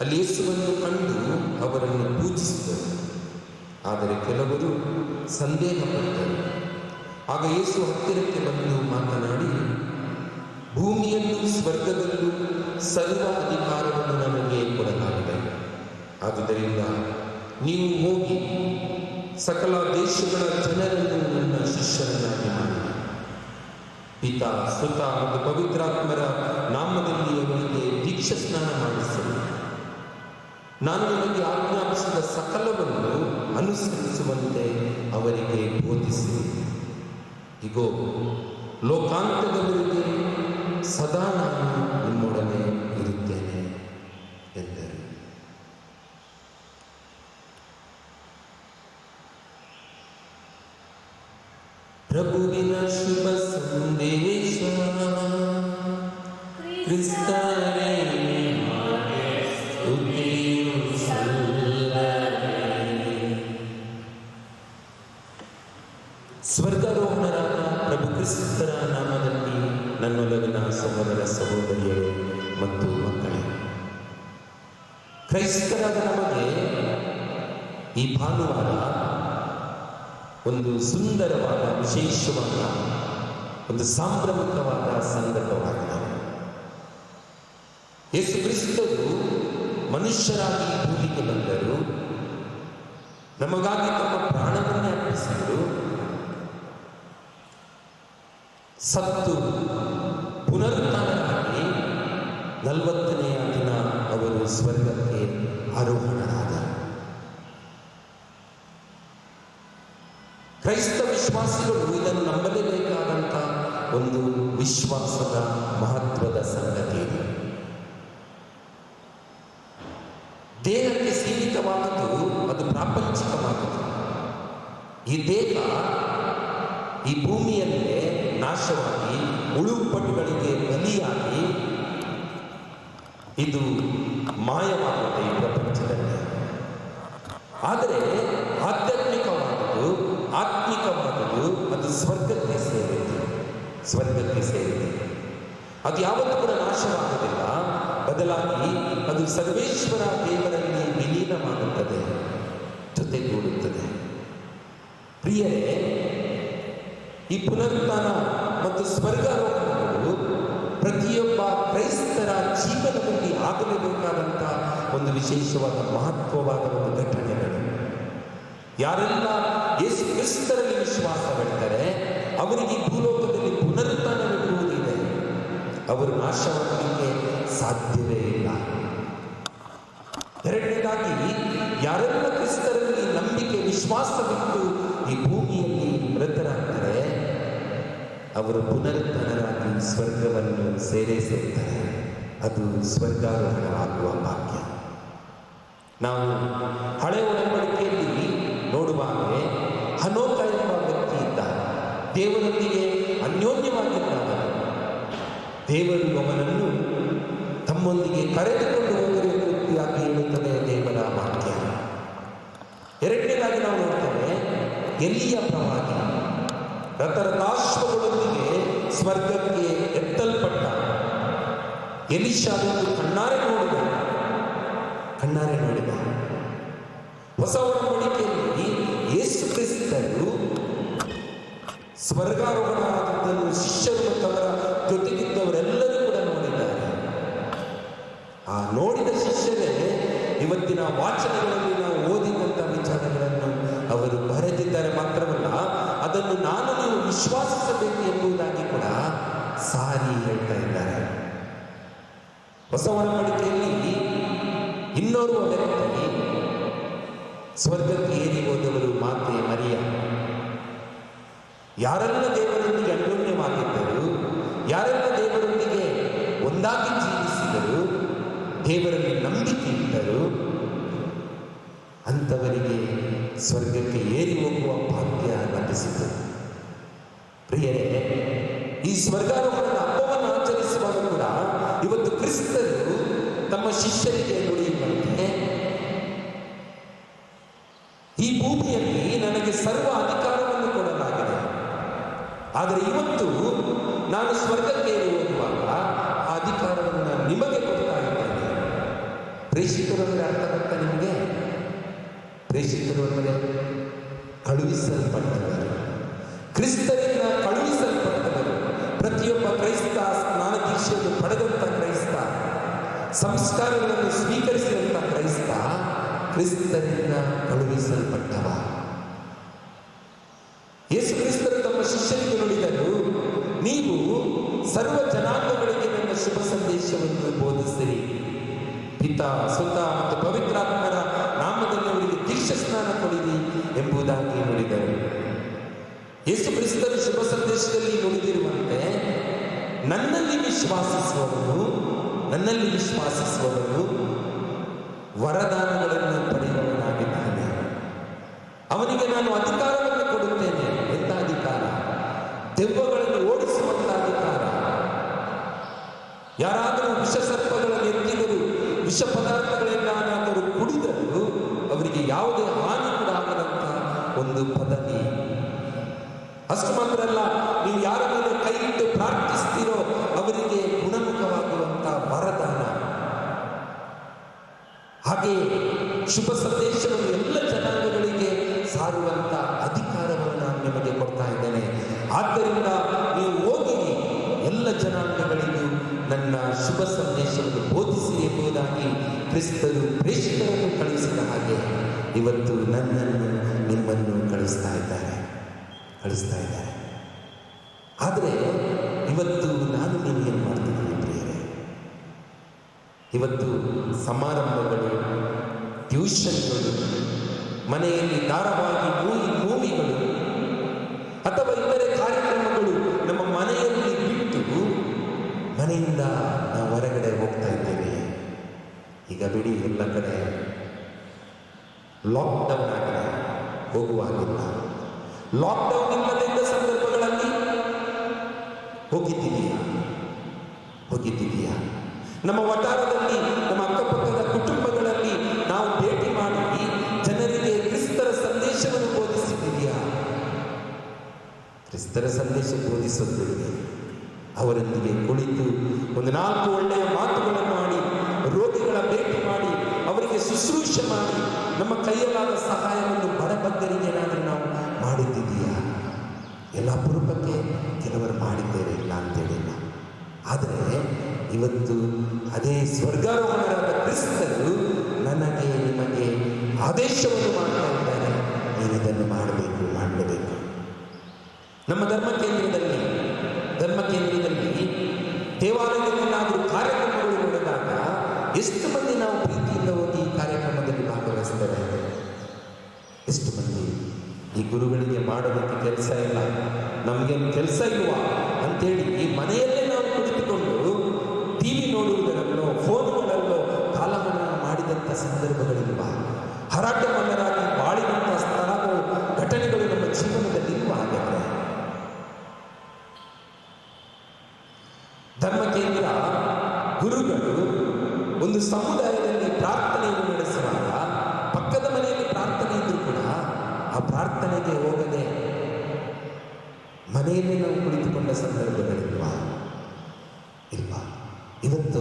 ಅಲ್ಲಿ ಯೇಸುವನ್ನು ಕಂಡು ಅವರನ್ನು ಪೂಜಿಸಿದರು. ಆದರೆ ಕೆಲವರು ಸಂದೇಹಪಟ್ಟರು. ಆಗ ಯೇಸು ಹತ್ತಿರಕ್ಕೆ ಬಂದು ಮಾತನಾಡಿ, ಭೂಮಿಯಲ್ಲೂ ಸ್ವರ್ಗದಲ್ಲೂ ಸರ್ವ ಅಧಿಕಾರವನ್ನು ನನಗೆ ಕೊಡಲಾಗಿದೆ. ಆದುದರಿಂದ ನೀವು ಹೋಗಿ ಸಕಲ ದೇಶಗಳ ಜನರನ್ನು ನನ್ನ ಶಿಷ್ಯರನ್ನಾಗಿ ಮಾಡಿ, ಪಿತಾ, ಸುತ ಮತ್ತು ಪವಿತ್ರಾತ್ಮರ ನಾಮದಲ್ಲಿ ಅವರಿಗೆ ದೀಕ್ಷಾ ಸ್ನಾನ ಮಾಡಿಸಲು, ನಾನು ನಿಮಗೆ ಆಜ್ಞಾಪಿಸಿದ ಸಕಲವನ್ನು ಅನುಸರಿಸುವಂತೆ ಅವರಿಗೆ ಬೋಧಿಸಿ. ಇಗೋ, ಲೋಕಾಂತ್ಯದವರೆಗೆ ಸದಾ ನಾನು ನಿಮ್ಮೊಡನೆ ಇರುತ್ತೇನೆ ಎಂದರು. ಪ್ರಭುವಿನ ಶುಭ ಸಂದೇಶ. ಕ್ರಿಸ್ತರೇ ನಿಮಗೆ ಸ್ತುತಿಯು ಸಲ್ಲಲಿ. ಸ್ವರ್ಗಾರೋಹಣರಾದ ಪ್ರಭು ಕ್ರಿಸ್ತರ ನಾಮದಲ್ಲಿ ನನ್ನೊಲಗಿನ ಸಹೋದರ ಸಹೋದರಿಯರೇ ಮತ್ತು ಮಕ್ಕಳೇ, ಕ್ರೈಸ್ತರಾದ ನಮಗೆ ಈ ಭಾನುವಾರ ಒಂದು ಸುಂದರವಾದ, ವಿಶೇಷವಾದ, ಒಂದು ಸಾಂಭ್ರಮಿಕವಾದ ಸಂದರ್ಭವಾಗಿದೆ. ಯೇಸು ಕ್ರಿಸ್ತರು ಮನುಷ್ಯರಾಗಿ ಭೂಮಿಗೆ ಬಂದರು. ನಮಗಾಗಿ ತಮ್ಮ ಪ್ರಾಣವನ್ನೇ ಅರ್ಪಿಸಿದರು. ಸತ್ತು ಪುನರುತ್ಥಾನರಾಗಿ 40ನೆಯ ದಿನ ಅವರು ಸ್ವರ್ಗಕ್ಕೆ ಆರೋಹಣರಾದರು. ಕ್ರೈಸ್ತ ವಿಶ್ವಾಸಿಗಳು ಇದನ್ನು ನಂಬಲೇಬೇಕಾದಂಥ ಒಂದು ವಿಶ್ವಾಸದ ಮಹತ್ವದ ಸಂಗತಿ ಇದೆ. ದೇಹಕ್ಕೆ ಸೀಮಿತವಾದದ್ದು ಅದು ಪ್ರಾಪಂಚಿಕವಾದದ್ದು. ಈ ದೇಹ ಈ ಭೂಮಿಯಲ್ಲೇ ನಾಶವಾಗಿ ಉಳುಪಟ್ಟುಗಳಿಗೆ ಬಲಿಯಾಗಿ ಇದು ಮಾಯವಾಗುತ್ತೆ ಈ ಪ್ರಪಂಚದಲ್ಲಿ. ಆದರೆ ಆಧ್ಯಾತ್ಮಿಕವಾದದ್ದು, ಆತ್ಮಿಕವಾದದ್ದು ಅದು ಸ್ವರ್ಗಕ್ಕೆ ಸೇರಿದೆ. ಅದು ಯಾವತ್ತೂ ಕೂಡ ನಾಶವಾಗುವುದಿಲ್ಲ. ಬದಲಾಗಿ ಅದು ಸರ್ವೇಶ್ವರ ದೇವರಲ್ಲಿ ವಿಲೀನವಾಗುತ್ತದೆ, ಜೊತೆಗೂಡುತ್ತದೆ. ಪ್ರಿಯರೇ, ಈ ಪುನರುತ್ಥಾನ ಮತ್ತು ಸ್ವರ್ಗಾರೋಹಣಗಳು ಪ್ರತಿಯೊಬ್ಬ ಕ್ರೈಸ್ತರ ಜೀವನದಲ್ಲಿ ಆಗಲೇಬೇಕಾದಂಥ ಒಂದು ವಿಶೇಷವಾದ, ಮಹತ್ವವಾದ ಒಂದು ಘಟನೆಗಳು. ಯಾರೆಲ್ಲ ಯೇಸು ಕ್ರಿಸ್ತರಲ್ಲಿ ವಿಶ್ವಾಸವಿಡ್ತಾರೆ ಅವರಿಗೆ ಭೂಲೋಕದಲ್ಲಿ ಪುನರುತ್ಥಾನವಿರುವುದಿದೆ. ಅವರು ನಾಶವಾಗಲಿಕ್ಕೆ ಸಾಧ್ಯವೇ ಇಲ್ಲ. ಎರಡನೇದಾಗಿ, ಯಾರೆಲ್ಲ ಕ್ರಿಸ್ತರಲ್ಲಿ ನಂಬಿಕೆ, ವಿಶ್ವಾಸವಿಟ್ಟು ಈ ಭೂಮಿಯಲ್ಲಿ ಮೃತರಾಗ್ತಾರೆ ಅವರು ಪುನರುತ್ಥಾನರಾಗಿ ಸ್ವರ್ಗವನ್ನು ಸೇರ್ತಾರೆ. ಅದು ಸ್ವರ್ಗಾರೋಹಣವಾಗುವ ಭಾಗ್ಯ. ನಾವು ಹಳೆ ಒಡಂಬಡಿಕೆಯಲ್ಲಿ ನೋಡುವಾಗ ಹನೋಕ ಎಂಬ ವ್ಯಕ್ತಿ ಇದ್ದ, ದೇವರೊಂದಿಗೆ ಅನ್ಯೋನ್ಯವಾಗಿದ್ದಾಗ ದೇವರು ಅವನನ್ನು ತಮ್ಮೊಂದಿಗೆ ಕರೆದುಕೊಂಡು ಹೋಗಿರುವ ವ್ಯಕ್ತಿಯಾಗಿ ಹೇಳುತ್ತದೆ ದೇವರ ವಾಕ್ಯ. ಎರಡನೇದಾಗಿ ನಾವು ನೋಡ್ತೇವೆ, ಎಲಿಯ ಪ್ರವಾದಿ ರಥರಥಾಶ್ವಗಳೊಂದಿಗೆ ಸ್ವರ್ಗಕ್ಕೆ ಎತ್ತಲ್ಪಟ್ಟ. ಎಲಿಷಾವನ್ನು ಕಣ್ಣಾರೆ ನೋಡಿದ. ಹೊಸ ಒಡಂಬಡಿಕೆಯಲ್ಲಿ ಯೇಸು ಕ್ರಿಸ್ತರು ಸ್ವರ್ಗಾರೋಹಣವಾದದ್ದನ್ನು ಶಿಷ್ಯರು ಮತ್ತು ಅವರ ಜೊತೆಗಿದ್ದವರೆಲ್ಲರೂ ಕೂಡ ನೋಡಿದ್ದಾರೆ. ಆ ನೋಡಿದ ಶಿಷ್ಯರೇ ಇವತ್ತಿನ ವಾಚನಗಳಲ್ಲಿ ನಾವು ಓದಿದಂಥ ವಿಚಾರಗಳನ್ನು ಅವರು ಬರೆದಿದ್ದಾರೆ. ಮಾತ್ರವಲ್ಲ, ಅದನ್ನು ನಾನು ನೀವು ವಿಶ್ವಾಸಿಸಬೇಕು ಎಂಬುದಾಗಿ ಕೂಡ ಸಾರಿ ಹೇಳ್ತಾ ಇದ್ದಾರೆ. ಹೊಸ ಒಡಂಬಡಿಕೆಯಲ್ಲಿ ಇನ್ನೋರ್ವ ವ್ಯಕ್ತಿ ಸ್ವರ್ಗಕ್ಕೆ ಏರಿ ಹೋದವರು ಮಾತೆ ಮರಿಯ. ಯಾರೆಲ್ಲ ದೇವರೊಂದಿಗೆ ಅನ್ಯೋನ್ಯವಾಗಿದ್ದರು, ಯಾರೆಲ್ಲ ದೇವರೊಂದಿಗೆ ಒಂದಾಗಿ ಜೀವಿಸಿದರು, ದೇವರಲ್ಲಿ ನಂಬಿಕೆ ಇಟ್ಟರು, ಅಂಥವರಿಗೆ ಸ್ವರ್ಗಕ್ಕೆ ಏರಿ ಹೋಗುವ ಭಾಗ್ಯ ಲಭಿಸಿತು. ಪ್ರಿಯರೇ, ಈ ಸ್ವರ್ಗಾರೋಹಣದ ಹಬ್ಬವನ್ನು ಆಚರಿಸುವಾಗ ಕೂಡ ಇವತ್ತು ಕ್ರಿಸ್ತರು ತಮ್ಮ ಶಿಷ್ಯರಿಗೆ ನುಡಿಯುವಂತೆ, ಈ ಭೂಮಿಯಲ್ಲಿ ನನಗೆ ಸರ್ವ ಅಧಿಕಾರವನ್ನು ಕೊಡಲಾಗಿದೆ, ಆದರೆ ಇವತ್ತು ನಾನು ಸ್ವರ್ಗಕ್ಕೆ ಏರಿ ಹೋಗುವಾಗ ಆ ಅಧಿಕಾರವನ್ನು ನಾನು ನಿಮಗೆ ಕೊಡ್ತಾ ಇದ್ದೇನೆ. ಪ್ರೇಷಿತರು ಅಂದರೆ ಅರ್ಥ ಗೊತ್ತಾ ನಿಮಗೆ? ಪ್ರೇಷಿತರು ಅಂದರೆ ಕಳುಹಿಸಲ್ಪಟ್ಟವರು, ಕ್ರಿಸ್ತರಿಂದ ಕಳುಹಿಸಲ್ಪಟ್ಟವರು. ಪ್ರತಿಯೊಬ್ಬ ಕ್ರೈಸ್ತ ಸ್ನಾನ ದೀಕ್ಷೆಯನ್ನು ಪಡೆದಂಥ ಕ್ರೈಸ್ತ, ಸಂಸ್ಕಾರಗಳನ್ನು ಸ್ವೀಕರಿಸಿದಂಥ ಕ್ರೈಸ್ತ ಕ್ರಿಸ್ತರಿಂದ ಕಳುಹಿಸಲ್ಪಟ್ಟವ. ಯೇಸು ಕ್ರಿಸ್ತರು ತಮ್ಮ ಶಿಷ್ಯರಿಗೆ ನುಡಿದರು, ನೀವು ಸರ್ವ ಜನಾಂಗಗಳಿಗೆ ನನ್ನ ಶುಭ ಸಂದೇಶವನ್ನು ಬೋಧಿಸಿರಿ. ಪಿತಾ, ಸುತ ಮತ್ತು ಪವಿತ್ರಾತ್ಮರ ನಾಮದಲ್ಲಿ ಅವರಿಗೆ ದೀಕ್ಷಾ ಸ್ನಾನ ಕೊಡಿರಿ ಎಂಬುದಾಗಿ ನುಡಿದರು. ಯೇಸು ಕ್ರಿಸ್ತರು ಶುಭ ಸಂದೇಶದಲ್ಲಿ ನುಡಿದಿರುವಂತೆ, ನನ್ನಲ್ಲಿ ವಿಶ್ವಾಸಿಸುವವನು ವರದಾನಗಳನ್ನು ಪಡೆಯುವವನಾಗಿದ್ದಾನೆ. ಅವನಿಗೆ ನಾನು ಅಧಿಕಾರವನ್ನು ಕೊಡುತ್ತೇನೆ. ಎಂಥ ಅಧಿಕಾರ? ದೆವ್ವಗಳನ್ನು ಓಡಿಸುವಂತ ಅಧಿಕಾರ. ಯಾರಾದರೂ ವಿಷಸರ್ಪಗಳನ್ನು ಎತ್ತಿದರೂ, ವಿಷ ಪದಾರ್ಥಗಳೇನಾದರೂ ಕುಡಿದರೂ ಅವರಿಗೆ ಯಾವುದೇ ಹಾನಿ ಕೂಡ ಆಗದಂತ ಒಂದು ಪದವಿ. ಅಷ್ಟು ಮಾತ್ರ ಅಲ್ಲ, ನೀವು ಯಾರ ಮೇಲೆ ಕೈ ಇಟ್ಟು ಪ್ರಾರ್ಥಿಸ್ತೀರೋ ಅವರಿಗೆ ಗುಣಮುಖವಾಗುವಂತ ವರದಾನ. ಹಾಗೆ ಶುಭ ಸಂದೇಶವನ್ನು ಎಲ್ಲ ಜನಾಂಗಗಳಿಗೆ ಸಾರುವಂತ ಅಧಿಕಾರವನ್ನು ನಾನು ನಿಮಗೆ ಕೊಡ್ತಾ ಇದ್ದೇನೆ. ಆದ್ದರಿಂದ ನೀವು ಹೋಗಿ ಎಲ್ಲ ಜನಾಂಗಗಳಿಗೂ ನನ್ನ ಶುಭ ಸಂದೇಶವನ್ನು ಬೋಧಿಸಿ ಎಂಬುದಾಗಿ ಕ್ರಿಸ್ತರು ಪ್ರೇಷಿತರನ್ನು ಕಳಿಸಿದ ಹಾಗೆ ಇವತ್ತು ನನ್ನನ್ನು ನಿಮ್ಮನ್ನು ಕಳಿಸ್ತಾ ಇದ್ದಾರೆ. ಆದರೆ ಇವತ್ತು ನಾನು ನೀವೇನು ಮಾಡ್ತಿದ್ದೀನಿ ಪ್ರಿಯರೇ? ಇವತ್ತು ಸಮಾರಂಭಗಳು, ಟ್ಯೂಷನ್ಗಳು, ಮನೆಯಲ್ಲಿ ಧಾರಾವಾಹಿ ಮೂವಿಗಳು ಅಥವಾ ಇತರೆ ಕಾರ್ಯಕ್ರಮಗಳು ನಮ್ಮ ಮನೆಯಲ್ಲಿ ಬಿಟ್ಟು ಮನೆಯಿಂದ ನಾವು ಹೊರಗಡೆ ಹೋಗ್ತಾ ಇದ್ದೇವೆ. ಈಗ ಬಿಡಿ, ಎಲ್ಲ ಕಡೆ ಲಾಕ್ಡೌನ್ ಆಗಿದೆ, ಹೋಗುವಾಗಿಲ್ಲ. ಲಾಕ್ಡೌನ್ ಇಲ್ಲದಿದ್ದ ಸಂದರ್ಭಗಳಲ್ಲಿ ಹೋಗಿದ್ದೀಯಾ? ನಮ್ಮ ವಟಾರದಲ್ಲಿ, ನಮ್ಮ ಅಕ್ಕಪಕ್ಕದ ಕುಟುಂಬಗಳಲ್ಲಿ ನಾವು ಭೇಟಿ ಮಾಡಿ ಜನರಿಗೆ ಕ್ರಿಸ್ತರ ಸಂದೇಶವನ್ನು ಬೋಧಿಸಿದ್ದೀಯಾ? ಕ್ರಿಸ್ತರ ಸಂದೇಶ ಬೋಧಿಸುತ್ತಿದೆ. ಅವರೊಂದಿಗೆ ಕುಳಿತು ಒಂದು 4 ಒಳ್ಳೆಯ ಮಾತುಗಳನ್ನು ಮಾಡಿ, ರೋಗಿಗಳ ಭೇಟಿ ಮಾಡಿ, ಅವರಿಗೆ ಶುಶ್ರೂಷೆ ಮಾಡಿ, ನಮ್ಮ ಕೈಯಲ್ಲಾದ ಸಹಾಯವನ್ನು ಬಡಬಗ್ಗರಿಗೆ ಏನಾದರೂ ನಾವು ಮಾಡಿದ್ದೀಯಾ? ಎಲ್ಲ ಅಪರೂಪಕ್ಕೆ ಕೆಲವರು ಮಾಡಿದ್ದೇವೆ, ಇಲ್ಲ ಅಂತೇಳಿಲ್ಲ. ಆದರೆ ಇವತ್ತು ಅದೇ ಸ್ವರ್ಗಾರೋಹಣರಾದ ಕ್ರಿಸ್ತರು ನನಗೆ ನಿಮಗೆ ಆದೇಶವನ್ನು ಮಾಡ್ತಾ ಇದ್ದಾರೆ, ನೀವು ಇದನ್ನು ಮಾಡಬೇಕು. ನಮ್ಮ ಧರ್ಮ ಕೇಂದ್ರದಲ್ಲಿ ದೇವಾಲಯದಲ್ಲೇನಾದರೂ ಕಾರ್ಯಕ್ರಮಗಳು ನಡೆದಾಗ ಎಷ್ಟು ಮಂದಿ ನಾವು ಪ್ರೀತಿಯಿಂದ ಹೋಗಿ ಈ ಕಾರ್ಯಕ್ರಮದಲ್ಲಿ ಭಾಗವಹಿಸ್ತೇವೆ? ಎಷ್ಟು ಮಂದಿ? ಈ ಗುರುಗಳಿಗೆ ಮಾಡೋದಕ್ಕೆ ಕೆಲಸ ಇಲ್ಲ, ನಮಗೇನು ಕೆಲಸ ಇಲ್ವಾ ಅಂತೇಳಿ ಈ ಮನೆಯಲ್ಲೇ ನಾವು ಕುಳಿತುಕೊಂಡು ಟಿವಿ ನೋಡುವುದರಲ್ಲೋ ಫೋನ್ಗಳಲ್ಲೋ ಕಾಲವನ್ನು ಮಾಡಿದಂಥ ಸಂದರ್ಭಗಳಿಲ್ವಾ? ಹರಾಟ ಮನ್ನರಾಗಿ ಬಾಳಿದಂಥ ಸ್ಥಳಗಳು, ಘಟನೆಗಳು ನಮ್ಮ ಜೀವನದಲ್ಲಿ ಇಲ್ವಾ? ಹಾಗಾದರೆ ಧರ್ಮ ಕೇಂದ್ರ ಗುರುಗಳು ಒಂದು ಸಮುದಾಯದಲ್ಲಿ ಪ್ರಾರ್ಥನೆಯನ್ನು ನಡೆಸುವಾಗ ಪಕ್ಕದ ಮನೆಯಲ್ಲಿ ಪ್ರಾರ್ಥನೆ ಇದ್ರೂ ಕೂಡ ಆ ಪ್ರಾರ್ಥನೆಗೆ ಹೋಗದೆ ಮನೆಯಲ್ಲಿ ನಾವು ಕುಳಿತುಕೊಂಡ ಸಂದರ್ಭಗಳಿಲ್ವಾ? ಇಲ್ಲ. ಇವತ್ತು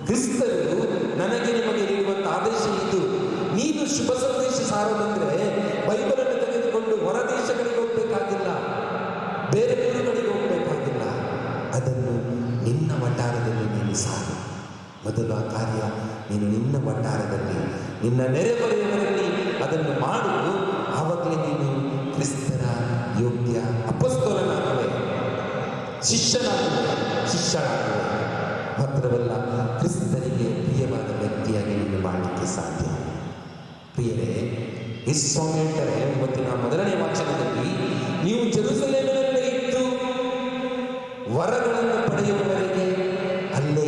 ಕ್ರಿಸ್ತರು ನನಗೆ ನಿಮಗೆ ನೀಡುವಂತ ಆದೇಶ ಇದು. ನೀನು ಶುಭ ಸಂದೇಶ ಸಾರೋದಂದ್ರೆ ಬೈಬಲನ್ನು ತೆಗೆದುಕೊಂಡು ಹೊರ ದೇಶಗಳಿಗೆ ಹೋಗ್ಬೇಕಾಗಿಲ್ಲ, ಬೇರೆ ಊರುಗಳಿಗೆ ಹೋಗ್ಬೇಕಾಗಿಲ್ಲ. ಅದನ್ನು ನಿನ್ನ ವಟಾರದಲ್ಲಿ ನೀನು ಸಾರು. ಮೊದಲು ಆ ಕಾರ್ಯ ನೀನು ನಿನ್ನ ವಟಾರದಲ್ಲಿ, ನಿನ್ನ ನೆರೆಹೊರೆಯವರಲ್ಲಿ ಅದನ್ನು ಮಾಡು. ಆವಾಗಲೇ ನೀನು ಕ್ರಿಸ್ತರ ಯೋಗ್ಯ ಅಪೊಸ್ತಲನಾಗುವೆ, ಶಿಷ್ಯನಾಗುವೆ. ಮಾತ್ರವಲ್ಲ, ಕ್ರಿಸ್ತನಿಗೆ ಪ್ರಿಯವಾದ ವ್ಯಕ್ತಿಯಾಗಿ ನೀನು ಮಾಡಲಿಕ್ಕೆ ಸಾಧ್ಯ. ಪ್ರಿಯರೇ, ಸ್ವಾಮಿ ಹೇಳ್ತಾರೆ ಇವತ್ತಿನ ಮೊದಲನೇ ವಾಚನದಲ್ಲಿ, ನೀವು ಜೆರುಸಲೇಮಿನಲ್ಲೇ ಇದ್ದು ವರಗಳನ್ನು ಪಡೆಯುವವರೆಗೆ ಅಲ್ಲೇ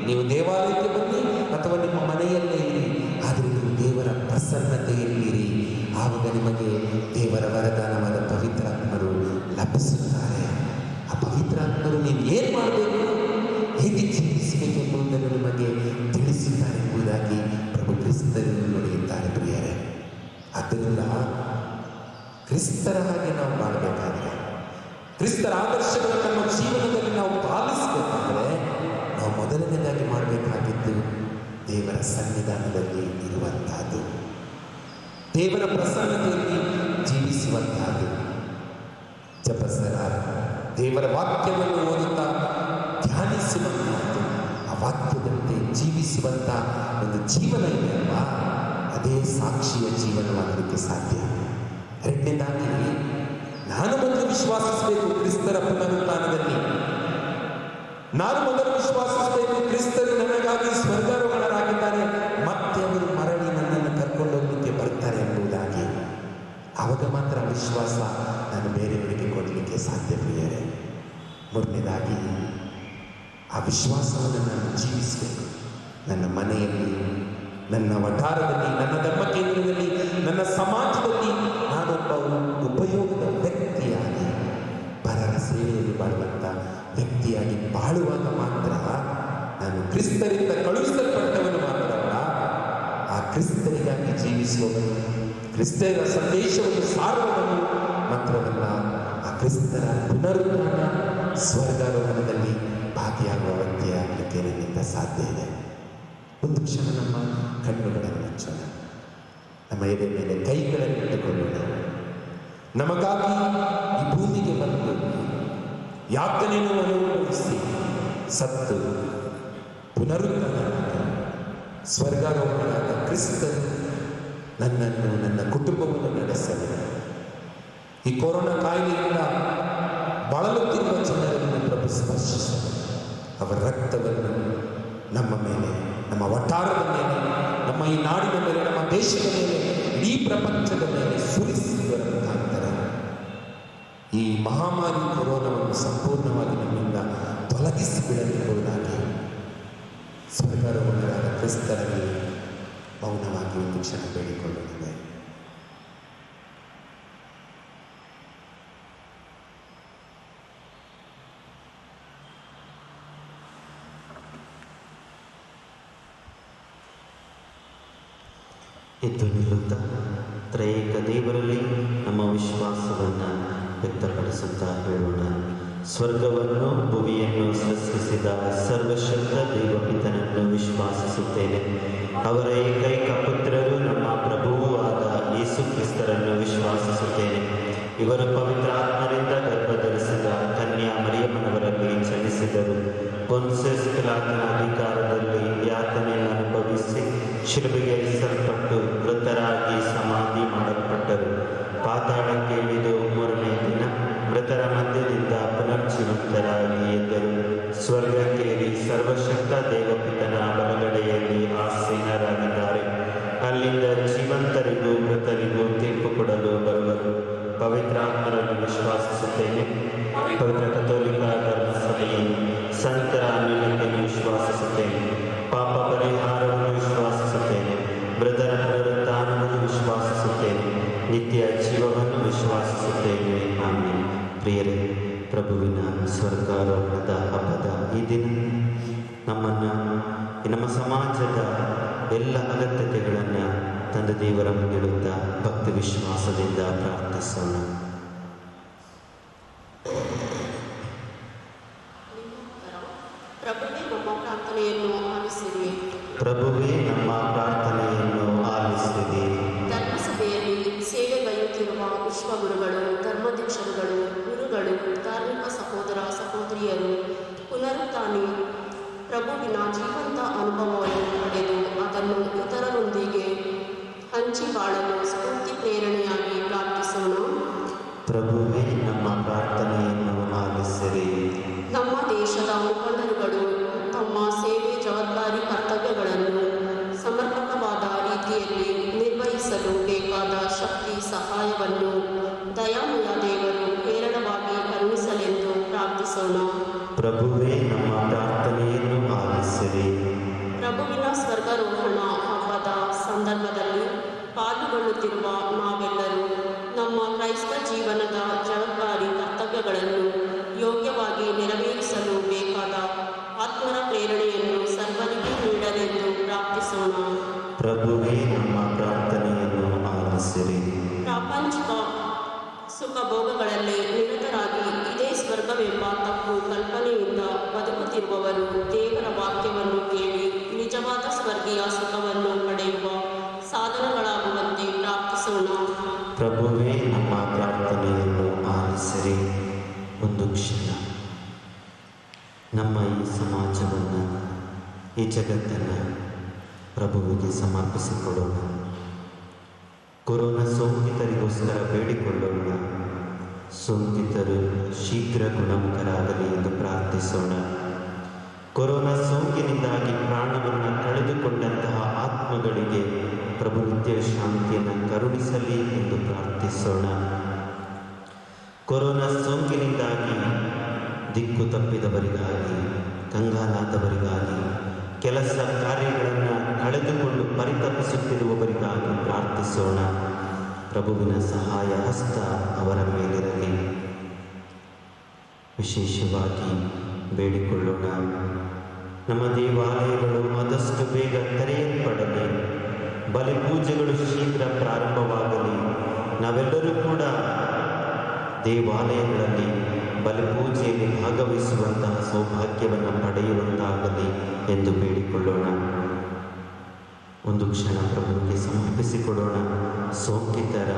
ನೀವು ದೇವಾಲಯಕ್ಕೆ ಬನ್ನಿ ಅಥವಾ ನಿಮ್ಮ ಮನೆಯಲ್ಲೇ ಇರಿ, ಆದರೆ ನೀವು ದೇವರ ಪ್ರಸನ್ನತೆಯಲ್ಲಿರಿ. ಆವಾಗ ನಿಮಗೆ ದೇವರ ವರದಾನವಾದ ಪವಿತ್ರಾತ್ಮರು ಲಭಿಸುತ್ತಾರೆ. ಆ ಪವಿತ್ರಾತ್ಮರು ನೀವು ಏನು ಮಾಡಬೇಕು, ಹೇಗೆ ಜೀವಿಸಬೇಕೆಂಬುದನ್ನು ನಿಮಗೆ ತಿಳಿಸುತ್ತಾರೆ ಎಂಬುದಾಗಿ ಪ್ರಭು ಕ್ರಿಸ್ತರು ನುಡಿಯುತ್ತಾರೆ. ಪ್ರಿಯರೇ, ಆದ್ದರಿಂದ ಕ್ರಿಸ್ತರ ಹಾಗೆ ನಾವು ಮಾಡಬೇಕಾದ್ರೆ, ಕ್ರಿಸ್ತರ ಆದರ್ಶಗಳನ್ನು ನಮ್ಮ ಜೀವನದಲ್ಲಿ ನಾವು ಪಾಲಿಸಬೇಕಾದ್ರೆ ನಾವು ಮೊದಲನೇದಾಗಿ ಮಾಡಬೇಕಾಗಿದ್ದು ದೇವರ ಸನ್ನಿಧಾನದಲ್ಲಿ ಇರುವಂತಹದ್ದು, ದೇವರ ಪ್ರಸನ್ನತೆಯಲ್ಲಿ ಜೀವಿಸುವಂತಹದ್ದು. ಜಪಸರ ದೇವರ ವಾಕ್ಯವನ್ನು ಓದುತ್ತಾ ಧ್ಯಾನಿಸುವಂತಹದ್ದು, ಆ ವಾಕ್ಯದಂತೆ ಜೀವಿಸುವಂಥ ಒಂದು ಜೀವನ ಇದೆಯಲ್ವಾ, ಅದೇ ಸಾಕ್ಷಿಯ ಜೀವನವಾಗಲಿಕ್ಕೆ ಸಾಧ್ಯ. ಎರಡನೇದಾಗಿ ನಾನು ಮೊದಲು ವಿಶ್ವಾಸಿಸಬೇಕು ಕ್ರಿಸ್ತರ ಪುನರುತ್ಥಾನದಲ್ಲಿ. ನಾನು ಮೊದಲು ವಿಶ್ವಾಸಿಸಬೇಕು ಕ್ರಿಸ್ತರು ನನಗಾಗಿ ಸ್ವರ್ಗಾರೋಹಣರಾಗಿದ್ದಾರೆ, ಮತ್ತೆ ಅವರು ಮರಳಿ ನನ್ನನ್ನು ಕರ್ಕೊಂಡು ಹೋಗಲಿಕ್ಕೆ ಬರ್ತಾರೆ ಎಂಬುದಾಗಿ. ಆವಾಗ ಮಾತ್ರ ವಿಶ್ವಾಸ ನಾನು ಬೇರೆಯವರಿಗೆ ಕೊಡಲಿಕ್ಕೆ ಸಾಧ್ಯ. ಪ್ರಿಯರೇ, ಮೂರನೇದಾಗಿ ಆ ವಿಶ್ವಾಸವನ್ನು ನಾನು ಜೀವಿಸಬೇಕು. ನನ್ನ ಮನೆಯಲ್ಲಿ, ನನ್ನ ವಠಾರದಲ್ಲಿ, ನನ್ನ ಧರ್ಮ ಕೇಂದ್ರದಲ್ಲಿ, ನನ್ನ ಸಮಾಜದಲ್ಲಿ ನಾನೊಬ್ಬ ಉಪಯೋಗದ ವ್ಯಕ್ತಿಯಾಗಿ, ಪರರ ಸೇವೆಯಲ್ಲಿ ಬಾಳುವಂಥ ವ್ಯಕ್ತಿಯಾಗಿ ಬಾಳುವಾಗ ಮಾತ್ರ ನಾನು ಕ್ರಿಸ್ತರಿಂದ ಕಳುಹಿಸಲ್ಪಟ್ಟವನು ಮಾತ್ರವಲ್ಲ, ಆ ಕ್ರಿಸ್ತರಿಗಾಗಿ ಜೀವಿಸುವವನು, ಕ್ರಿಸ್ತರ ಸಂದೇಶವನ್ನು ಸಾರುವವನು ಮಾತ್ರವಲ್ಲ, ಆ ಕ್ರಿಸ್ತರ ಪುನರುತ್ಥಾನ ಸ್ವರ್ಗಾರೋಹಣದಲ್ಲಿ ಭಾಗಿಯಾಗುವ ವ್ಯಕ್ತಿಯಾಗಲಿಕ್ಕೆ ನನ್ನಿಂದ ಸಾಧ್ಯ ಇದೆ. ಒಂದು ಕ್ಷಣ ನಮ್ಮ ಕಣ್ಣುಗಳನ್ನು ಮುಚ್ಚೋಣ, ನಮ್ಮ ಎದೆ ಮೇಲೆ ಕೈಗಳನ್ನು ಇಟ್ಟುಕೊಳ್ಳೋಣ. ನಮಗಾಗಿ ಈ ಭೂಮಿಗೆ ಬಂದು ಯಾತನೆಯನ್ನು ಅನುಭವಿಸಿ ಸತ್ತು ಪುನರುತ್ಥಾನರಾದ ಸ್ವರ್ಗಾರೋಹಣರಾದ ಕ್ರಿಸ್ತರು ನನ್ನನ್ನು, ನನ್ನ ಕುಟುಂಬವನ್ನು ನಡೆಸಲು, ಈ ಕೊರೋನಾ ಕಾಯಿಲೆಯಿಂದ ಬಳಲುತ್ತಿರುವ ಜನರನ್ನು ಪ್ರಭು ಸ್ಪರ್ಶಿಸಲು, ಅವರ ರಕ್ತವನ್ನು ನಮ್ಮ ಮೇಲೆ, ನಮ್ಮ ವಠಾರದ ಮೇಲೆ, ನಮ್ಮ ಈ ನಾಡಿನ ಮೇಲೆ, ನಮ್ಮ ದೇಶದ ಮೇಲೆ, ಇಡೀ ಪ್ರಪಂಚದ ಮೇಲೆ ಸುರಿಸುವ ಮುಖಾಂತರ ಈ ಮಹಾಮಾರಿ ಕೊರೋನಾವನ್ನು ಸಂಪೂರ್ಣವಾಗಿ ನಮ್ಮಿಂದ ತೊಲಗಿಸಿಬಿಡಲಿರುವುದಾಗಿ ಸ್ವರ್ಗಾರೋಹಣರಾದ ಕ್ರಿಸ್ತರಲ್ಲಿ ಮೌನವಾಗಿ ಒಂದು ಕ್ಷಣ ಬೇಡಿಕೊಳ್ಳುತ್ತದೆ. ಎದ್ದು ನಿಲ್ಲುತ್ತಾ ತ್ರೈಕ ದೇವರಲ್ಲಿ ನಮ್ಮ ವಿಶ್ವಾಸವನ್ನು ವ್ಯಕ್ತಪಡಿಸುತ್ತಾ ಹೇಳೋಣ. ಸ್ವರ್ಗವನ್ನು ಭೂಮಿಯನ್ನು ಸೃಷ್ಟಿಸಿದ ಸರ್ವಶಕ್ತ ದೇವಪಿತನನ್ನು ವಿಶ್ವಾಸಿಸುತ್ತೇನೆ. ಅವರ ಏಕೈಕ ಪುತ್ರರು ನಮ್ಮ ಪ್ರಭುವೂ ಆದ ಯೇಸು ಕ್ರಿಸ್ತರನ್ನು ವಿಶ್ವಾಸಿಸುತ್ತೇನೆ. ಇವರು ಪವಿತ್ರಾತ್ಮರಿಂದ ಗರ್ಭಧರಿಸಿದ ಕನ್ಯಾ ಮರಿಯಮ್ಮನವರಲ್ಲಿ ಜನಿಸಿದರು. ಪೊನ್ಸಸ್ ಪಿಲಾತನ ಅಧಿಕಾರದಲ್ಲಿ ಯಾತನೆಯನ್ನು ಅನುಭವಿಸಿ ಶಿಲುಬೆಗೆ ಇರಿಸಲ್ಪಟ್ಟು ಮೃತರಾಗಿ ಸಮಾಧಿ ಮಾಡಲ್ಪಟ್ಟರು. ಪಾತಾಳಕ್ಕೆ ಇಳಿದು ಮೂರನೇ ದಿನ ಮೃತರ ಮಧ್ಯದಿಂದ ಪುನರ್ಜೀವಂತರಾಗಿ ಎದ್ದರು. ಸ್ವರ್ಗಕ್ಕೇರಿ ಸರ್ವಶಕ್ತ ದೇವಪಿತನ ಬಲಗಡೆಯಲ್ಲಿ ಆಸೀನರಾಗಿದ್ದಾರೆ. ಅಲ್ಲಿಂದ ಜೀವಂತರಿಗೂ ಮೃತರಿಗೂ ತೀರ್ಪು ಕೊಡಲು ಬರುವರು. ಪವಿತ್ರಾತ್ಮರನ್ನು ವಿಶ್ವಾಸಿಸುತ್ತೇನೆ. ಪವಿತ್ರ ಕಥೋಲಿಕ ಧರ್ಮಸಭೆಯನ್ನು, ಸಂತರ ಅನ್ಯೋನ್ಯತೆಯನ್ನು ವಿಶ್ವಾಸಿಸುತ್ತೇನೆ. ಪಾಪ ಪರಿಹಾರವನ್ನು ವಿಶ್ವಾಸಿಸುತ್ತೇನೆ. ಮೃತರ ಪುನರುತ್ಥಾನವನ್ನು ವಿಶ್ವಾಸಿಸುತ್ತೇನೆ. ನಿತ್ಯ ಜೀವವನ್ನು ವಿಶ್ವಾಸಿಸುತ್ತೇನೆ. ಆಮೇಲೆ. ಪ್ರಿಯರೇ, ಪ್ರಭುವಿನ ಸ್ವರ್ಗಾರೋಹಣದ ಹಬ್ಬದ ಈ ದಿನ ನಮ್ಮನ್ನು, ನಮ್ಮ ಸಮಾಜದ ಎಲ್ಲ ಅಗತ್ಯತೆಗಳನ್ನು ತಂದೆ ದೇವರ ಮುಂದಿಡುತ್ತಾ ಭಕ್ತಿ ವಿಶ್ವಾಸದಿಂದ ಪ್ರಾರ್ಥಿಸೋಣ. ಪ್ರಭುವೇ ನಮ್ಮ ಪ್ರಾರ್ಥನೆಯನ್ನು ಆಲಿಸಿರಿ. ಪ್ರಭುವೇ ನಮ್ಮ ಪ್ರಾರ್ಥನೆಯನ್ನು ಆಲಿಸಿರಿ. ಧರ್ಮಸಭೆಯಲ್ಲಿ ಸೇವೆಗೈಯುತ್ತಿರುವ ವಿಶ್ವಗುರುಗಳು, ಧರ್ಮಾಧ್ಯಕ್ಷರುಗಳು, ಗುರುಗಳು, ಧಾರ್ಮಿಕ ಸಹೋದರ ಸಹೋದರಿಯರು, ಪುನರುತ್ಥಾನಿ ಪ್ರಭುವಿನ ಜೀವಂತ ಅನುಭವವನ್ನು ಪಡೆದು ಅದನ್ನು ಇತರರೊಂದಿಗೆ ಹಂಚಿ ಬಾಳಲು ಸ್ಫೂರ್ತಿ ಪ್ರೇರಣೆಯಾಗಿ ಪ್ರಾರ್ಥಿಸೋಣ. ಪ್ರಭುವೇ ನಮ್ಮ ಪ್ರಾರ್ಥನೆಯನ್ನು ಆಲಿಸಿರಿ. ನಮ್ಮ ದೇಶದ ಮುಖಂಡರುಗಳು ತಮ್ಮ ಸೇವೆ, ಜವಾಬ್ದಾರಿ, ಕರ್ತವ್ಯಗಳನ್ನು ಸಮರ್ಪಕವಾದ ರೀತಿಯಲ್ಲಿ ನಿರ್ವಹಿಸಲು ಬೇಕಾದ ಶಕ್ತಿ, ಸಹಾಯವನ್ನು ದಯಾಮಯ ದೇವರು ಹೇರಳವಾಗಿ ಕರುಣಿಸಲೆಂದು ಪ್ರಾರ್ಥಿಸೋಣ. ಪ್ರಭುವೇ ನಮ್ಮ ಪ್ರಾರ್ಥನೆಯನ್ನು ಆಲಿಸಿರಿ. ಪ್ರಭುವಿನ ಸ್ವರ್ಗಾರೋಹಣ ಹಬ್ಬದ ಸಂದರ್ಭದಲ್ಲಿ ಪಾಲ್ಗೊಳ್ಳುತ್ತಿರುವ ನಾವೆಲ್ಲರೂ ನಮ್ಮ ಕ್ರೈಸ್ತ ಜೀವನದ ಜವಾಬ್ದಾರಿ ಕರ್ತವ್ಯಗಳನ್ನು ಯೋಗ್ಯವಾಗಿ ನೆರವೇರಿಸಲು ಬೇಕಾದ ಆತ್ಮರ ಪ್ರೇರಣೆಯನ್ನು ಸರ್ವರಿಗೂ ನೀಡಲೆಂದು ಪ್ರಾರ್ಥಿಸೋಣ. ಪ್ರಭುವೇ ನಮ್ಮ ಪ್ರಾರ್ಥನೆಯನ್ನು ಆಲಿಸಿರಿ. ಪ್ರಾಪಂಚಿಕ ಸುಖ ಭೋಗಗಳಲ್ಲಿ ನಿರತರಾಗಿ ಇದೇ ಸ್ವರ್ಗವೆಂಬ ತಪ್ಪು ಕಲ್ಪನೆಯಿಂದ ಬದುಕುತ್ತಿರುವವರು ದೇವರ ವಾಕ್ಯವನ್ನು ಕೇಳಿ ನಿಜವಾದ ಸ್ವರ್ಗೀಯ ಸುಖವನ್ನು ಪಡೆಯುವ ಸಾಧನಗಳಾಗುವಂತೆ ಪ್ರಾರ್ಥಿಸೋಣ. ಪ್ರಭುವೇ ನಮ್ಮ ಪ್ರಾರ್ಥನೆಯನ್ನು ಆಲಿಸಿರಿ. ಒಂದು ಕ್ಷಣ ನಮ್ಮ ಈ ಸಮಾಜವನ್ನು, ಈ ಜಗತ್ತನ್ನು ಪ್ರಭುವಿಗೆ ಸಮರ್ಪಿಸಿಕೊಡೋಣ. ಕೊರೋನಾ ಸೋಂಕಿತರಿಗೋಸ್ಕರ ಬೇಡಿಕೊಳ್ಳೋಣ. ಸೋಂಕಿತರು ಶೀಘ್ರ ಗುಣಮುಖರಾಗಲಿ ಎಂದು ಪ್ರಾರ್ಥಿಸೋಣ. ಕೊರೋನಾ ಸೋಂಕಿನಿಂದಾಗಿ ಪ್ರಾಣವನ್ನು ಕಳೆದುಕೊಂಡಂತಹ ಆತ್ಮಗಳಿಗೆ ಪ್ರಭು ನಿತ್ಯ ಶಾಂತಿಯನ್ನು ಕರುಣಿಸಲಿ ಎಂದು ಪ್ರಾರ್ಥಿಸೋಣ. ಕೊರೋನಾ ಸೋಂಕಿನಿಂದಾಗಿ ದಿಕ್ಕು ತಪ್ಪಿದವರಿಗಾಗಿ, ಕಂಗಾಲಾದವರಿಗಾಗಿ, ಕೆಲಸ ಕಾರ್ಯಗಳನ್ನು ಕಳೆದುಕೊಂಡು ಪರಿತಪಿಸುತ್ತಿರುವವರಿಗಾಗಿ ಪ್ರಾರ್ಥಿಸೋಣ. ಪ್ರಭುವಿನ ಸಹಾಯ ಹಸ್ತ ಅವರ ಮೇಲಿರಲಿ. ವಿಶೇಷವಾಗಿ ಬೇಡಿಕೊಳ್ಳೋಣ, ನಮ್ಮ ದೇವಾಲಯಗಳು ಆದಷ್ಟು ಬೇಗ ತೆರೆಯಲ್ಪಡಲಿ, ಬಲಿಪೂಜೆಗಳು ಶೀಘ್ರ ಪ್ರಾರಂಭವಾಗಲಿ. ನಾವೆಲ್ಲರೂ ಕೂಡ ದೇವಾಲಯಗಳಲ್ಲಿ ಬಲಿಪೂಜೆಯಲ್ಲಿ ಭಾಗವಹಿಸುವಂತಹ ಸೌಭಾಗ್ಯವನ್ನು ಪಡೆಯುವಂತಾಗಲಿ ಎಂದು ಬೇಡಿಕೊಳ್ಳೋಣ. ಒಂದು ಕ್ಷಣ ಪ್ರಭುವಿಗೆ ಸಮರ್ಪಿಸಿಕೊಡೋಣ. ಸೋಂಕಿತರ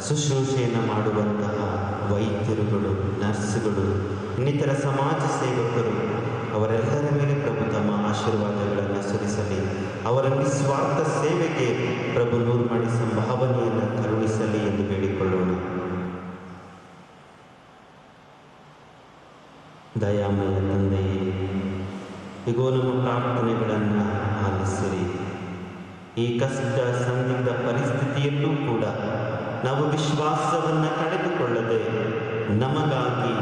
ಶುಶ್ರೂಷೆಯನ್ನು ಮಾಡುವಂತಹ ವೈದ್ಯರುಗಳು, ನರ್ಸ್ಗಳು, ಇನ್ನಿತರ ಸಮಾಜ ಸೇವಕರು, ಅವರೆಲ್ಲರ ಮೇಲೆ ಪ್ರಭು ತಮ್ಮ ಆಶೀರ್ವಾದಗಳನ್ನು ಸುರಿಸಲಿ. ಅವರ ನಿಸ್ವಾರ್ಥ ಸೇವೆಗೆ ಪ್ರಭು ನೂರ್ಮಡಿ ಸಂಭಾವನೆಯನ್ನು ಕರುಣಿಸಲಿ ಎಂದು ಬೇಡಿಕೊಳ್ಳೋಣ. ದಯಾಮಯ ತಂದೆಯೇ, ಇಗೋ ನಮ್ಮ ಪ್ರಾರ್ಥನೆಗಳನ್ನು ಆಲಿಸಿರಿ. ಈ ಕಷ್ಟ ಸಂದಿಗ್ಧ ಪರಿಸ್ಥಿತಿಯಲ್ಲೂ ಕೂಡ ನಾವು ವಿಶ್ವಾಸವನ್ನು ಕಳೆದುಕೊಳ್ಳದೆ ನಮಗಾಗಿ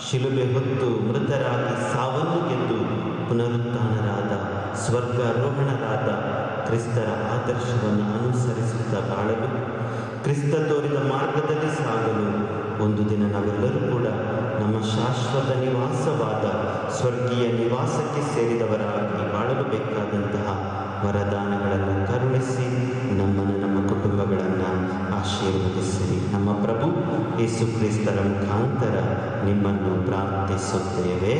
ಶಿಲುಬೆ ಹೊತ್ತು ಮೃತರಾಗಿ ಸಾವನ್ನು ಗೆದ್ದು ಪುನರುತ್ಥಾನರಾದ ಸ್ವರ್ಗಾರೋಹಣರಾದ ಕ್ರಿಸ್ತರ ಆದರ್ಶವನ್ನು ಅನುಸರಿಸುತ್ತಾ ಬಾಳಲು, ಕ್ರಿಸ್ತ ತೋರಿದ ಮಾರ್ಗದಲ್ಲಿ ಸಾಗಲು ಒಂದು ದಿನ ನಾವೆಲ್ಲರೂ ಕೂಡ ನಮ್ಮ ಶಾಶ್ವತ ನಿವಾಸವಾದ ಸ್ವರ್ಗೀಯ ನಿವಾಸಕ್ಕೆ ಸೇರಿದವರಾಗಿ ಬಾಳಲು ಬೇಕಾದಂತಹ ವರದಾನಗಳನ್ನು ಕರುಣಿಸಿ ನಮ್ಮನ್ನು, ನಮ್ಮ ಕುಟುಂಬಗಳನ್ನು ಆಶೀರ್ವದಿಸಿರಿ. ನಮ್ಮ ಪ್ರಭು ಯೇಸು ಕ್ರಿಸ್ತರ ಮುಖಾಂತರ ನಿಮ್ಮನ್ನು ಪ್ರಾರ್ಥಿಸುತ್ತೇವೆ.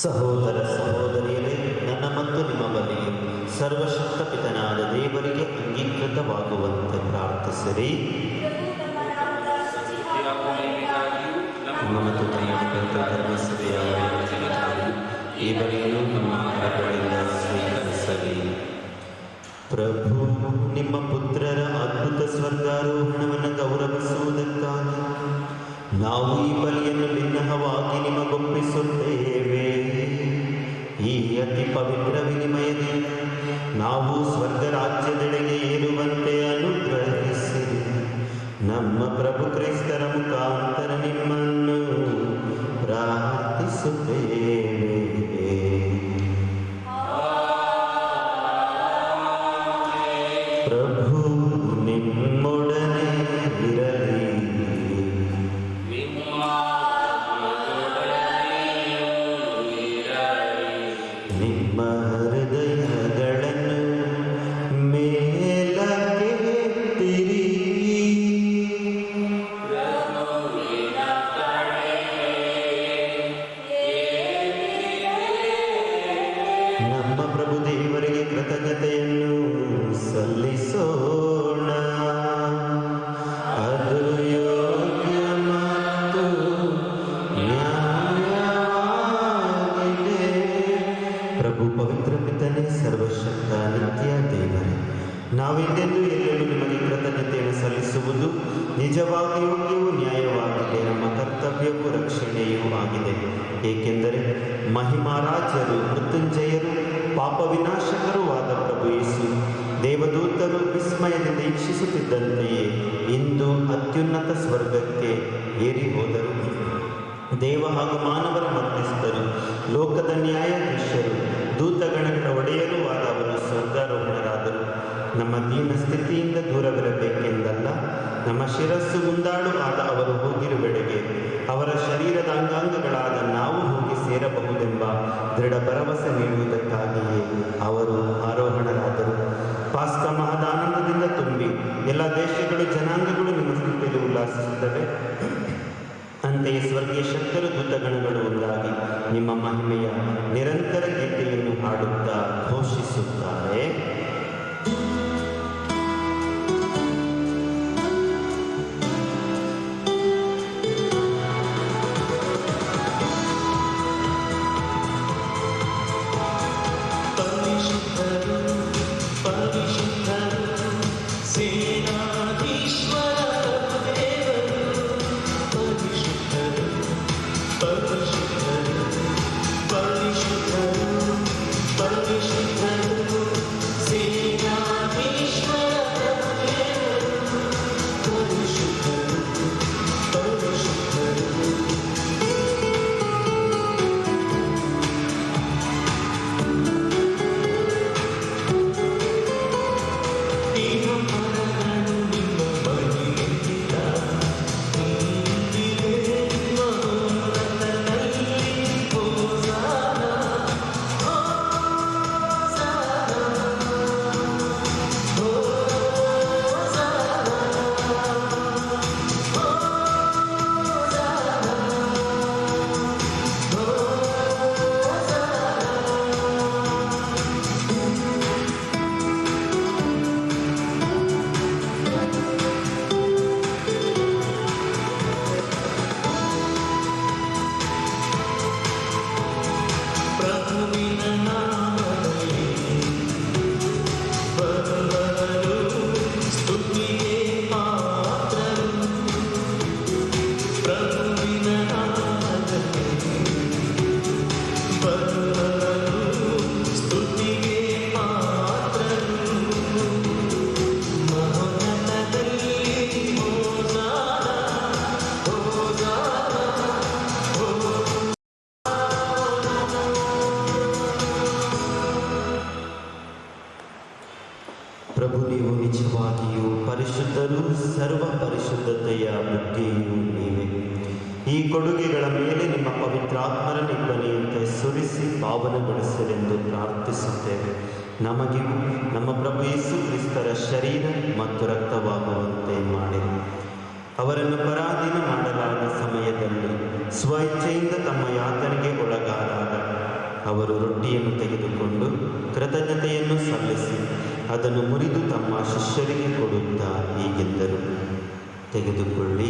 ಸಹೋದರ ಸಹೋದರಿಯರೇ, ನನ್ನ ಮತ್ತು ನಿಮ್ಮ ಬಳಿಗೆ ಸರ್ವಶಕ್ತ ಪಿತನಾದ ದೇವರಿಗೆ ಅಂಗೀಕೃತವಾಗುವಂತೆ ಪ್ರಾರ್ಥಿಸಿರಿ. ನಮ್ಮ ಮತ್ತು ಧರ್ಮಸಭೆಯ ಈ ಬಗೆಯನ್ನು ನಮ್ಮ ಕರಗಳಿಂದ ಸ್ವೀಕರಿಸಲಿ. ಪ್ರಭು ನಿಮ್ಮ ಪುತ್ರರ ಅದ್ಭುತ ಸ್ವರ್ಗಾರೋಹಣವನ್ನು ಗೌರವಿಸುವುದಕ್ಕಾಗಿ ನಾವು ಈ ಬಲಿಯನ್ನು ಭಿನ್ನವಾಗಿ ನಿಮಗೊಪ್ಪಿಸುತ್ತೇವೆ. ಈ ಅತಿ ಪವಿತ್ರ ವಿನಿಮಯದಿಂದ ನಾವು ಸ್ವರ್ಗ ರಾಜ್ಯದೆಡೆಗೆ ಏರುವಂತೆ ಅನುಗ್ರಹಿಸಿ ನಮ್ಮ ಪ್ರಭು ಕ್ರಿಸ್ತರ ಮುಖಾಂತರ ನಿಮ್ಮನ್ನು ಪ್ರಾರ್ಥಿಸುತ್ತೇವೆ. ಪ್ರಭು ನಿಮ್ಮೊಡನೆ ಇರಲಿ. ನಿಮ್ಮ ಹೃದಯಗಳನ್ನು ಮೇಲಕ್ಕೆ ಎತ್ತಿರಿ. ನಮ್ಮ ಪ್ರಭು ದೇವರಿಗೆ ಕೃತಜ್ಞತೆಯನ್ನು ಸಲ್ಲಿಸೋಣ. ಅದು ಯೋಗ್ಯ ಮತ್ತು ನ್ಯಾಯವಾಗಿದೆ. ಪ್ರಭು ಪವಿತ್ರ ಪಿತನೇ, ಸರ್ವಶಕ್ತ ನಿತ್ಯ ದೇವರೇ, ನಾವೆಂದೆಂದು ಎಲ್ಲೆಲ್ಲೂ ನಿಮಗೆ ಕೃತಜ್ಞತೆಯನ್ನು ಸಲ್ಲಿಸುವುದು ನಿಜವಾಗಿ ಯೋಗ್ಯವೂ ನ್ಯಾಯವಾಗಿದೆ. ನಮ್ಮ ಕರ್ತವ್ಯವೂ ರಕ್ಷಣೆಯೂ ಆಗಿದೆ. ಏಕೆಂದರೆ ಮಹಿಮಾರಾಜರು, ಮೃತ್ಯುಂಜಯರು, ಪಾಪ ವಿನಾಶಕರೂ ಆದ ಪ್ರಭು ಯೇಸು ದೇವದೂತರು ವಿಸ್ಮಯದಿಂದ ಈಕ್ಷಿಸುತ್ತಿದ್ದಂತೆಯೇ ಇಂದು ಅತ್ಯುನ್ನತ ಸ್ವರ್ಗಕ್ಕೆ ಏರಿ ಹೋದರು. ದೇವ ಹಾಗೂ ಮಾನವರ ಮಧ್ಯಸ್ಥರು, ಲೋಕದ ನ್ಯಾಯಾಧೀಶರು, ದೂತಗಣಗಳ ಒಡೆಯರೂ ಆದ ಅವರು ಸ್ವರ್ಗಾರೋಹಣರಾದರು. ನಮ್ಮ ದೀನ ಸ್ಥಿತಿಯಿಂದ ದೂರವಿರಬೇಕೆಂದಲ್ಲ, ನಮ್ಮ ಶಿರಸ್ಸು ಮುಂದಾಳು ಆದ ಅವರು ಹೋಗಿರುವೆಡೆಗೆ ಅವರ ಶರೀರದ ಅಂಗಾಂಗಗಳಾದ ನಾವು ಹೋಗಿ ಸೇರಬಹುದೆಂಬ ದೃಢ ಭರವಸೆ ನೀಡುವುದಕ್ಕಾಗಿಯೇ ಅವರು ಆರೋಹಣರಾದರು. ಪಾಸ್ಕ ಮಹದಾನಂದದಿಂದ ತುಂಬಿ ಎಲ್ಲ ದೇಶಗಳು, ಜನಾಂಗಗಳು ನಿಮ್ಮ ಸ್ಥಿತಿಯಲ್ಲಿ ಉಲ್ಲಾಸಿಸುತ್ತವೆ. ಅಂತೆಯೇ ಸ್ವರ್ಗೀಯ ಶಕ್ತರು, ದೂತಗಣಗಳು ಒಂದಾಗಿ ನಿಮ್ಮ ಮಹಿಮೆಯ ನಿರಂತರ ಗೀತೆಯನ್ನು ಹಾಡುತ್ತಾ ಘೋಷಿಸುತ್ತಾರೆ. ಪ್ರಭು, ನೀವು ನಿಜವಾಗಿಯೂ ಪರಿಶುದ್ಧರು, ಸರ್ವ ಪರಿಶುದ್ಧತೆಯ ಬುಗ್ಗೆಯೂ ನೀವೇ. ಈ ಕೊಡುಗೆಗಳ ಮೇಲೆ ನಿಮ್ಮ ಪವಿತ್ರಾತ್ಮರ ನಿಬ್ಬನೆಯಂತೆ ಸುರಿಸಿ ಪಾವನಗೊಳಿಸಿರೆಂದು ಪ್ರಾರ್ಥಿಸುತ್ತೇವೆ. ನಮಗಿಗೂ ನಮ್ಮ ಪ್ರಭು ಯೇಸು ಕ್ರಿಸ್ತರ ಶರೀರ ಮತ್ತು ರಕ್ತವಾಗುವಂತೆ ಮಾಡಿರಿ. ಅವರನ್ನು ಪರಾಧೀನ ಮಾಡಲಾದ ಸಮಯದಲ್ಲಿ ಸ್ವಇಚ್ಛೆಯಿಂದ ತಮ್ಮ ಯಾತನೆಗೆ ಒಳಗಾದಾಗ ಅವರು ರೊಟ್ಟಿಯನ್ನು ತೆಗೆದುಕೊಂಡು ಕೃತಜ್ಞತೆಯನ್ನು ಸಲ್ಲಿಸಿ ಅದನ್ನು ಮುರಿದು ತಮ್ಮ ಶಿಷ್ಯರಿಗೆ ಕೊಡುತ್ತಾ ಹೀಗೆಂದರು, ತೆಗೆದುಕೊಳ್ಳಿ,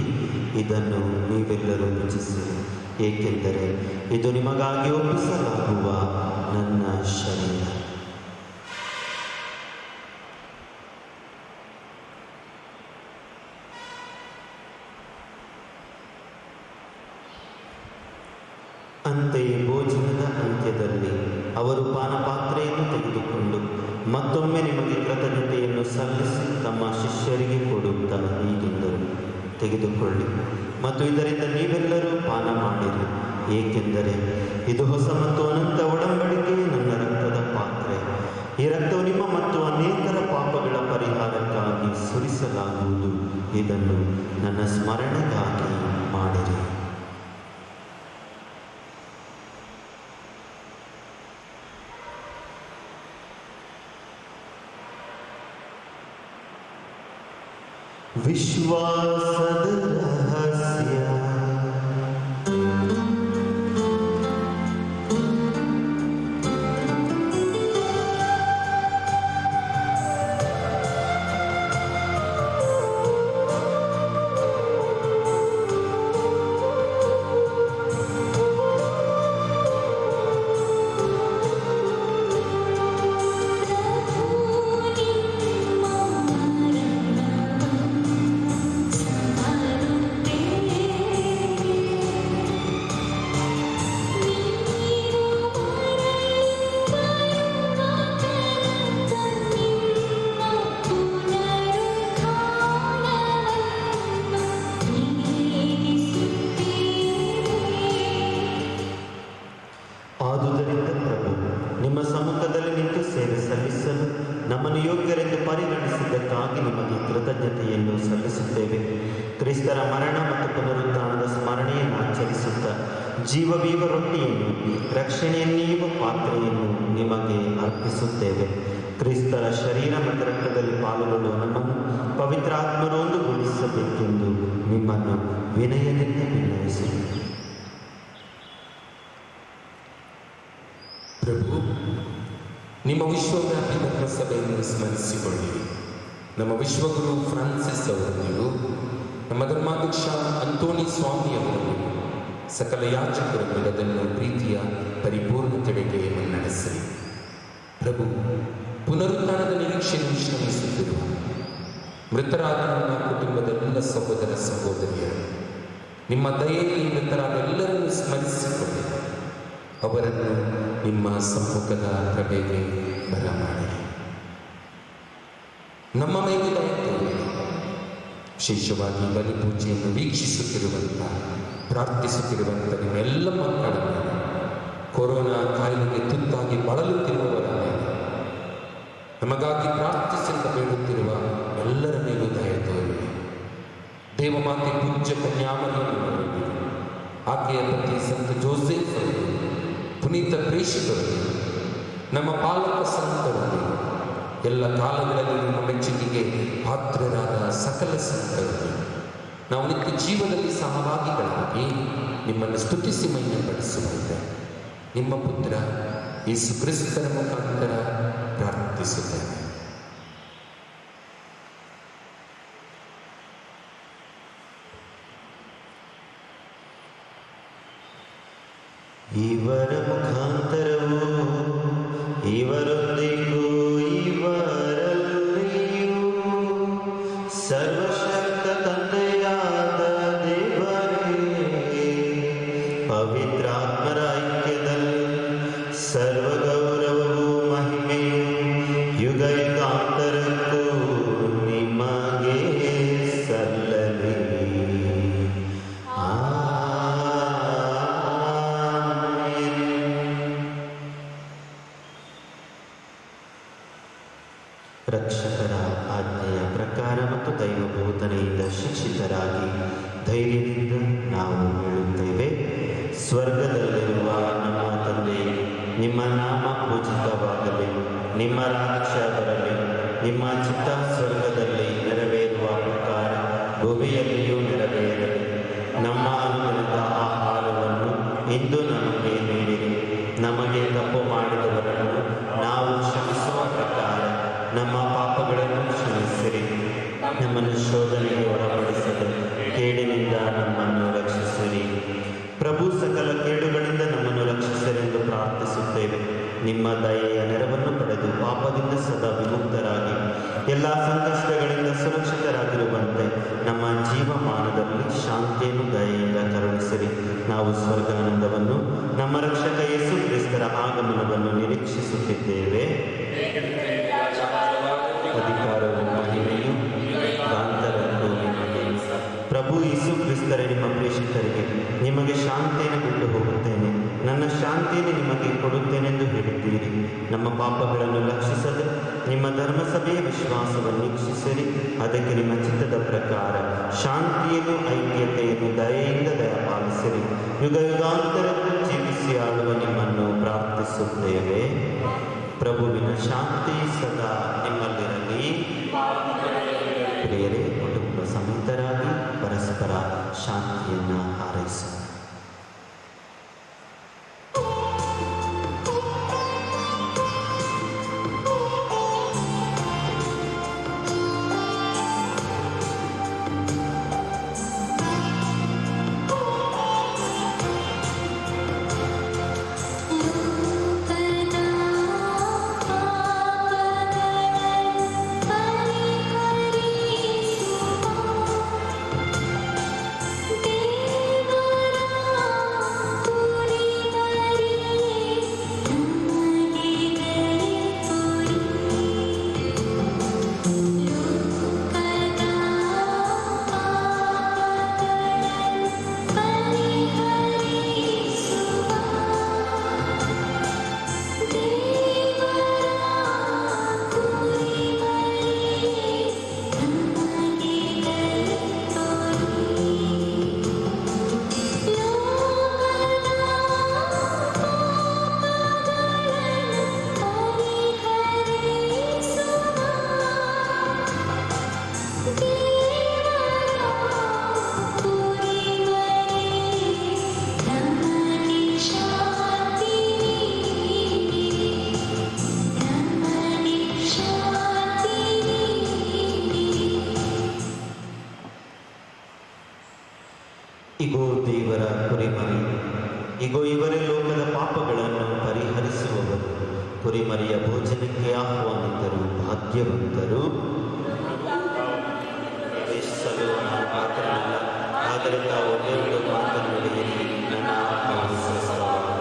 ಇದನ್ನು ನೀವೆಲ್ಲರೂ ರುಚಿಸಿ, ಏಕೆಂದರೆ ಇದು ನಿಮಗಾಗಿ ಒಪ್ಪಿಸಲಾಗುವ ನನ್ನ ಶರೀರ. ಅಂತೆಯೇ ಭೋಜನದ ಅಂತ್ಯದಲ್ಲಿ ಅವರು ಪಾನಪಾತ್ರೆಯನ್ನು ತೆಗೆದುಕೊಂಡು ಮತ್ತೊಮ್ಮೆ ನಿಮಗೆ ಕೃತಜ್ಞತೆಯನ್ನು ಸಲ್ಲಿಸಿ ತಮ್ಮ ಶಿಷ್ಯರಿಗೆ ಕೊಡುತ್ತಾ ಹೀಗೆಂದರು, ತೆಗೆದುಕೊಳ್ಳಿ ಮತ್ತು ಇದರಿಂದ ನೀವೆಲ್ಲರೂ ಪಾನ ಮಾಡಿರಿ, ಏಕೆಂದರೆ ಇದು ಹೊಸ ಮತ್ತು ಅನಂತ ಒಡಂಬಡಿಕೆಯ ನನ್ನ ರಕ್ತದ ಪಾತ್ರೆ. ಈ ರಕ್ತವು ನಿಮ್ಮ ಮತ್ತು ಅನೇಕರ ಪಾಪಗಳ ಪರಿಹಾರಕ್ಕಾಗಿ ಸುರಿಸಲಾಗುವುದು. ಇದನ್ನು ನನ್ನ ಸ್ಮರಣೆಗಾಗಿ ಮಾಡಿರಿ. ವಿಶ್ವಾಸದ ರಹಸ್ಯ. ಆದುದರಿಂದ ಪ್ರಭು, ನಿಮ್ಮ ಸಮ್ಮುಖದಲ್ಲಿ ನಿಂತು ಸೇವೆ ಸಲ್ಲಿಸಲು ನಮ್ಮನ್ನು ಯೋಗ್ಯರೆಂದು ಪರಿಗಣಿಸಿದ್ದಕ್ಕಾಗಿ ನಿಮಗೆ ಕೃತಜ್ಞತೆಯನ್ನು ಸಲ್ಲಿಸುತ್ತೇವೆ. ಕ್ರಿಸ್ತರ ಮರಣ ಮತ್ತು ಪುನರುತ್ಥಾನದ ಸ್ಮರಣೆಯನ್ನು ಆಚರಿಸುತ್ತಾ ಜೀವವೀವ ರೊಟ್ಟಿಯನ್ನು, ರಕ್ಷಣೆಯನ್ನೀವ ಪಾತ್ರೆಯನ್ನು ನಿಮಗೆ ಅರ್ಪಿಸುತ್ತೇವೆ. ಕ್ರಿಸ್ತರ ಶರೀರ ಮತ್ತು ರಕ್ತದಲ್ಲಿ ಪಾಲ್ಗೊಳ್ಳುವ ನಮ್ಮನ್ನು ಪವಿತ್ರಾತ್ಮರು ಒಂದುಗೂಡಿಸಬೇಕೆಂದು ನಿಮ್ಮನ್ನು ವಿನಯದಿಂದ ವಿನಯಿಸುತ್ತೇವೆ. ಪ್ರಭು, ನಿಮ್ಮ ವಿಶ್ವವ್ಯಾಪಿ ಧರ್ಮಸಭೆಯನ್ನು ಸ್ಮರಿಸಿಕೊಳ್ಳಿ. ನಮ್ಮ ವಿಶ್ವಗುರು ಫ್ರಾನ್ಸಿಸ್ ಅವರನ್ನು, ನಮ್ಮ ಧರ್ಮಾಧ್ಯಕ್ಷ ಅಂತೋನಿ ಸ್ವಾಮಿಯವರನ್ನು, ಸಕಲ ಯಾಚಕರನ್ನು ಅದನ್ನು ಪ್ರೀತಿಯ ಪರಿಪೂರ್ಣತೆಡೆಗೆ ಮುನ್ನಡೆಸಿರಿ. ಪ್ರಭು, ಪುನರುತ್ಥಾನದ ನಿರೀಕ್ಷೆಯನ್ನು ವಿಶ್ರಮಿಸುತ್ತಿರುವ ಮೃತರಾದ ನನ್ನ ಕುಟುಂಬದ ಎಲ್ಲ ಸಹೋದರ ಸಹೋದರಿಯರು, ನಿಮ್ಮ ದಯೆಯಲ್ಲಿ ಮೃತರಾದ ಎಲ್ಲರನ್ನು ಸ್ಮರಿಸಿಕೊಳ್ಳಿ. ಅವರನ್ನು ನಿಮ್ಮ ಸಮ್ಮುಖದ ಪ್ರಭೆಗೆ ಬರಮಾಡಿರಿ. ನಮ್ಮ ಮೇಲೆ ದಯ ತೋರಿರಿ. ವಿಶೇಷವಾಗಿ ಬಲಿಪೂಜೆಯನ್ನು ವೀಕ್ಷಿಸುತ್ತಿರುವಂಥ, ಪ್ರಾರ್ಥಿಸುತ್ತಿರುವಂಥ ನಿಮ್ಮೆಲ್ಲ ಮಕ್ಕಳ ಮೇಲೆ, ಕೊರೋನಾ ಕಾಯಿಲೆಗೆ ತುತ್ತಾಗಿ ಬಳಲುತ್ತಿರುವವರ ಮೇಲೆ, ನಮಗಾಗಿ ಪ್ರಾರ್ಥಿಸಲು ಬೇಡುತ್ತಿರುವ ಎಲ್ಲರ ಮೇಲೂ ದಯ ತೋರಿರಿ. ದೇವಮಾತೆ ಪೂಜ್ಯ ಕನ್ಯಾಮರಿಯವರನ್ನು, ಆಕೆಯ ಪತಿ ಸಂತ ಜೋಸೆಫ್ ಅವರು, ಪುನೀತ ಪ್ರೇಷಿತರು, ನಮ್ಮ ಪಾಲಕ ಸಂತರು, ಎಲ್ಲ ಕಾಲಗಳಲ್ಲಿ ನಿಮ್ಮ ಮೆಚ್ಚುಗೆಗೆ ಪಾತ್ರರಾದ ಸಕಲ ಸಂತರು, ನಾವು ನಿತ್ಯ ಜೀವನದಲ್ಲಿ ಸಹಭಾಗಿಗಳಾಗಿ ನಿಮ್ಮನ್ನು ಸ್ತುತಿಸಿ ಮಹಿಮೆಪಡಿಸುವಂತೆ ನಿಮ್ಮ ಪುತ್ರ ಯೇಸು ಕ್ರಿಸ್ತರ ಮುಖಾಂತರ ಪ್ರಾರ್ಥಿಸುತ್ತೇವೆ. ಇವರ ಮುಖಾಂತರವೂ ಇವರೊಂದಿಗೂ ಇವರಲ್ಲಿಯೂ ಸರ್ವಶಕ್ತ ತಂದೆಯಾದ ದೇವರೇ, ಪವಿತ್ರಾತ್ಮರ ಐಕ್ಯದಲ್ಲಿ ಸರ್ವ ಗೌರವವೂ ಮಹಿಮೆಯೂ ಯುಗ ಯುಗಾಂತರಕ್ಕೂ ನಿಮಗೆ ಸಲ್ಲಲಿ. ರಕ್ಷಕರ ಆಜ್ಞೆಯ ಪ್ರಕಾರ ಮತ್ತು ದೈವ ಬೋಧನೆಯಿಂದ ಶಿಕ್ಷಿತರಾಗಿ ಧೈರ್ಯದಿಂದ ನಾವು ಹೇಳುತ್ತೇವೆ, ಸ್ವರ್ಗದಲ್ಲಿರುವ ನಮ್ಮ ತಂದೆ, ನಿಮ್ಮ ನಾಮ ಪೂಜಿತವಾಗಲಿ, ನಿಮ್ಮ ರಾಜ್ಯ ಬರಲಿ, ನಿಮ್ಮ ಚಿತ್ತ ಸ್ವರ್ಗದಲ್ಲಿ ನೆರವೇರುವ ಪ್ರಕಾರ ಭೂಮಿಯಲ್ಲಿಯೂ ನೆರವೇರಲಿ. ನಮ್ಮ ಅನುದಿನದ ಆಹಾರವನ್ನು ಇಂದು ನಮಗೆ ನೀಡಿರಿ. ನಮಗೆ ತಪ್ಪು ಮಾಡಿದವರನ್ನು ನಾವು ಕ್ಷಮಿಸುವ ಪ್ರಕಾರ ನಮ್ಮನ್ನು ಶೋಧನೆಗೆ ಒಳಪಡಿಸದೆ ಕೇಡಿನಿಂದ ನಮ್ಮನ್ನು ರಕ್ಷಿಸಿರಿ. ಪ್ರಭು ಸಕಲ ಕೇಡುಗಳಿಂದ ನಮ್ಮನ್ನು ರಕ್ಷಿಸರೆಂದು ಪ್ರಾರ್ಥಿಸುತ್ತೇವೆ. ನಿಮ್ಮ ದಯೆಯ ನೆರವನ್ನು ಪಡೆದು ಪಾಪದಿಂದ ಸದಾ ವಿಮುಕ್ತರಾಗಿ ಎಲ್ಲ ಸಂಕಷ್ಟಗಳಿಂದ ಸುರಕ್ಷಿತರಾಗಿರುವಂತೆ ನಮ್ಮ ಜೀವಮಾನದಲ್ಲಿ ಶಾಂತಿಯನ್ನು ದಯೆಯಿಂದ ಕರುಣಿಸಿರಿ. ನಾವು ಸ್ವರ್ಗಾನಂದವನ್ನು ನಮ್ಮ ರಕ್ಷಕ ಯೇಸು ಕ್ರಿಸ್ತರ ಆಗಮನವನ್ನು ನಿರೀಕ್ಷಿಸುತ್ತಿದ್ದೇವೆ. ಅಧಿಕಾರವು ಮಹಿಮೆಯು ಗಾಂಧರಕ್ಕೂ ನಿಮಗೆ. ಪ್ರಭು ಯೇಸು ಕ್ರಿಸ್ತರೇ, ನಿಮ್ಮ ಪ್ರೇಷಿತರಿಗೆ ನಿಮಗೆ ಶಾಂತಿಯನ್ನು ಬಿಟ್ಟು ಹೋಗುತ್ತೇನೆ, ನನ್ನ ಶಾಂತಿಯನ್ನು ನಿಮಗೆ ಕೊಡುತ್ತೇನೆಂದು ಹೇಳಿದ್ದೀರಿ. ನಮ್ಮ ಪಾಪಗಳನ್ನು ಲಕ್ಷಿಸದೆ ನಿಮ್ಮ ಧರ್ಮಸಭೆಯ ವಿಶ್ವಾಸವನ್ನು ವೀಕ್ಷಿಸಿರಿ. ಅದಕ್ಕೆ ನಿಮ್ಮ ಚಿತ್ತದ ಪ್ರಕಾರ ಶಾಂತಿಯನ್ನು ಐಕ್ಯತೆಯನ್ನು ದಯೆಯಿಂದ ದಯಪಾಲಿಸಿರಿ. ಯುಗ ಯುಗಾಂತರಕ್ಕೂ ಜೀವಿಸಿ ಆಳುವ ನಿಮ್ಮನ್ನು ಪ್ರಾರ್ಥಿಸುತ್ತೇವೆ. ಪ್ರಭುವಿನ ಶಾಂತಿ ಸದಾ ನಿಮ್ಮಲ್ಲಿರಲಿ. ಪ್ರಿಯರೇ, ಕುಟುಂಬ ಸಮೇತರಾಗಿ ಪರಸ್ಪರ ಶಾಂತಿಯನ್ನು ಹಾರೈಸಿ. ಇಗೋ ದೇವರ ಕುರಿಮರಿ, ಇಗೋ ಇವರೇ ಲೋಕದ ಪಾಪಗಳನ್ನು ಪರಿಹರಿಸುವವರು. ಕುರಿಮರಿಯ ಭೋಜನಕ್ಕೆ ಆಹ್ವಾನಿತರು ಭಾಗ್ಯವಂತರು. ಪ್ರವೇಶಿಸಲು ನಾನು ಪಾತ್ರನಲ್ಲ, ಆದರೆ ತಾವು ಒಂದೆರಡು ಮಾತನಾಡಿರಿ, ನನ್ನ ಆತ್ಮವು ಸ್ವಸ್ಥವಾಗುವುದು.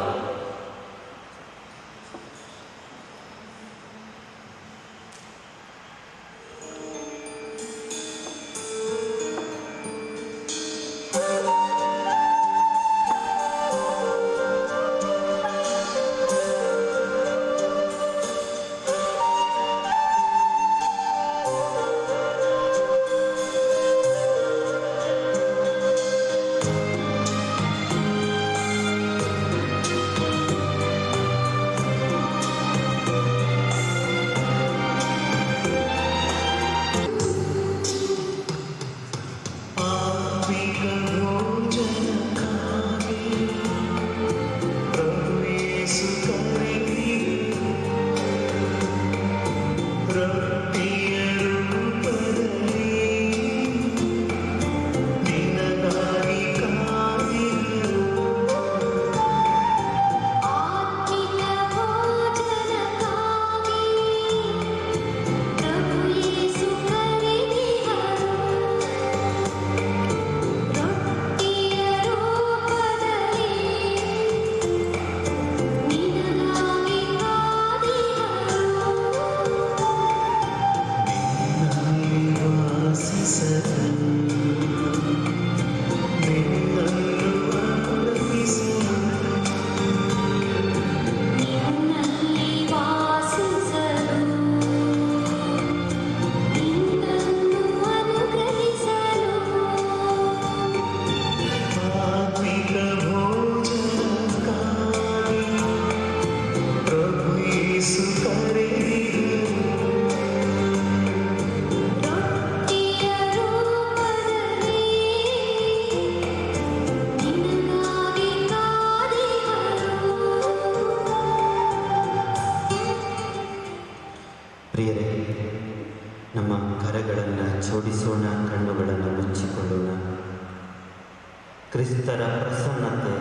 ಪ್ರಸನ್ನತೆ,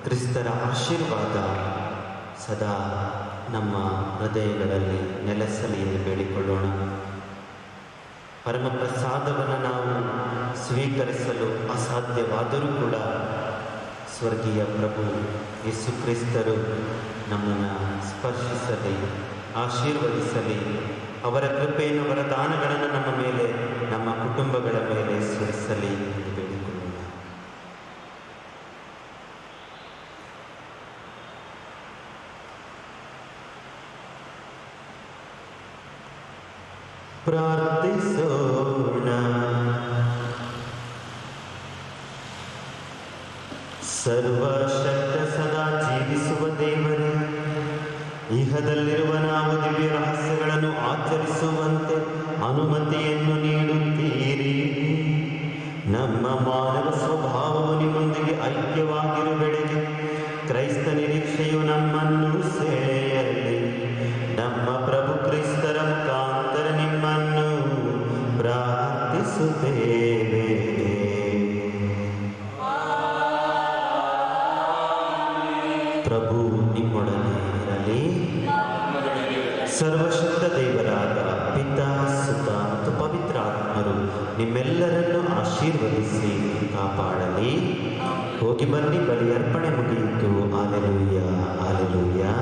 ಕ್ರಿಸ್ತರ ಆಶೀರ್ವಾದ ಸದಾ ನಮ್ಮ ಹೃದಯಗಳಲ್ಲಿ ನೆಲೆಸಲಿ ಎಂದು ಬೇಡಿಕೊಳ್ಳೋಣ. ಪರಮಪ್ರಸಾದವನ್ನು ನಾವು ಸ್ವೀಕರಿಸಲು ಅಸಾಧ್ಯವಾದರೂ ಕೂಡ ಸ್ವರ್ಗೀಯ ಪ್ರಭು ಯೇಸು ಕ್ರಿಸ್ತರು ನಮ್ಮನ್ನು ಸ್ಪರ್ಶಿಸಲಿ, ಆಶೀರ್ವದಿಸಲಿ, ಅವರ ಕೃಪೆಯನ್ನು, ಅವರ ದಾನಗಳನ್ನು ನಮ್ಮ ಮೇಲೆ, ನಮ್ಮ ಕುಟುಂಬಗಳ ಮೇಲೆ ಸುರಿಸಲಿ ಎಂದು ಬೇಡಿಕೊಳ್ಳೋಣ. ಪ್ರಾರ್ಥಿಸೋಣ. ಸರ್ವಶಕ್ತ ಸದಾ ಜೀವಿಸುವ ದೇವರೇ, ಇಹದಲ್ಲಿರುವ ನಾವು ದಿವ್ಯ ರಹಸ್ಯಗಳನ್ನು ಆಚರಿಸುವಂತೆ ಅನುಮತಿಯನ್ನು ನೀಡುತ್ತೀರಿ. ನಮ್ಮ ಮಾನವ ಸ್ವಭಾವವು ನಿಮ್ಮೊಂದಿಗೆ ಐಕ್ಯವಾಗಿರುವೆಡೆಗೆ ಕ್ರೈಸ್ತ ನಿರೀಕ್ಷೆಯು ನಮ್ಮನ್ನು ಸೆಳೆಯಲಿ. ನಮ್ಮ ಪ್ರಭು ಕ್ರಿಸ್ತರ ಮುಖಾಂತರ ನಿಮ್ಮನ್ನು ಪ್ರಾರ್ಥಿಸುತ್ತೇವೆ. ಪ್ರಭು ನಿಮ್ಮೊಡನೆ ಇರಲಿ. ಸರ್ವಶಕ್ತ ದೇವರಾದ ಪಿತಾ, ಸುತ ಮತ್ತು ಪವಿತ್ರ ಆತ್ಮರು ನಿಮ್ಮೆಲ್ಲರನ್ನು ಆಶೀರ್ವದಿಸಿ ಕಾಪಾಡಲಿ. ಹೋಗಿ ಬನ್ನಿ, ಬಲಿ ಅರ್ಪಣೆ ಮುಗಿಯಿತು. Hallelujah, hallelujah.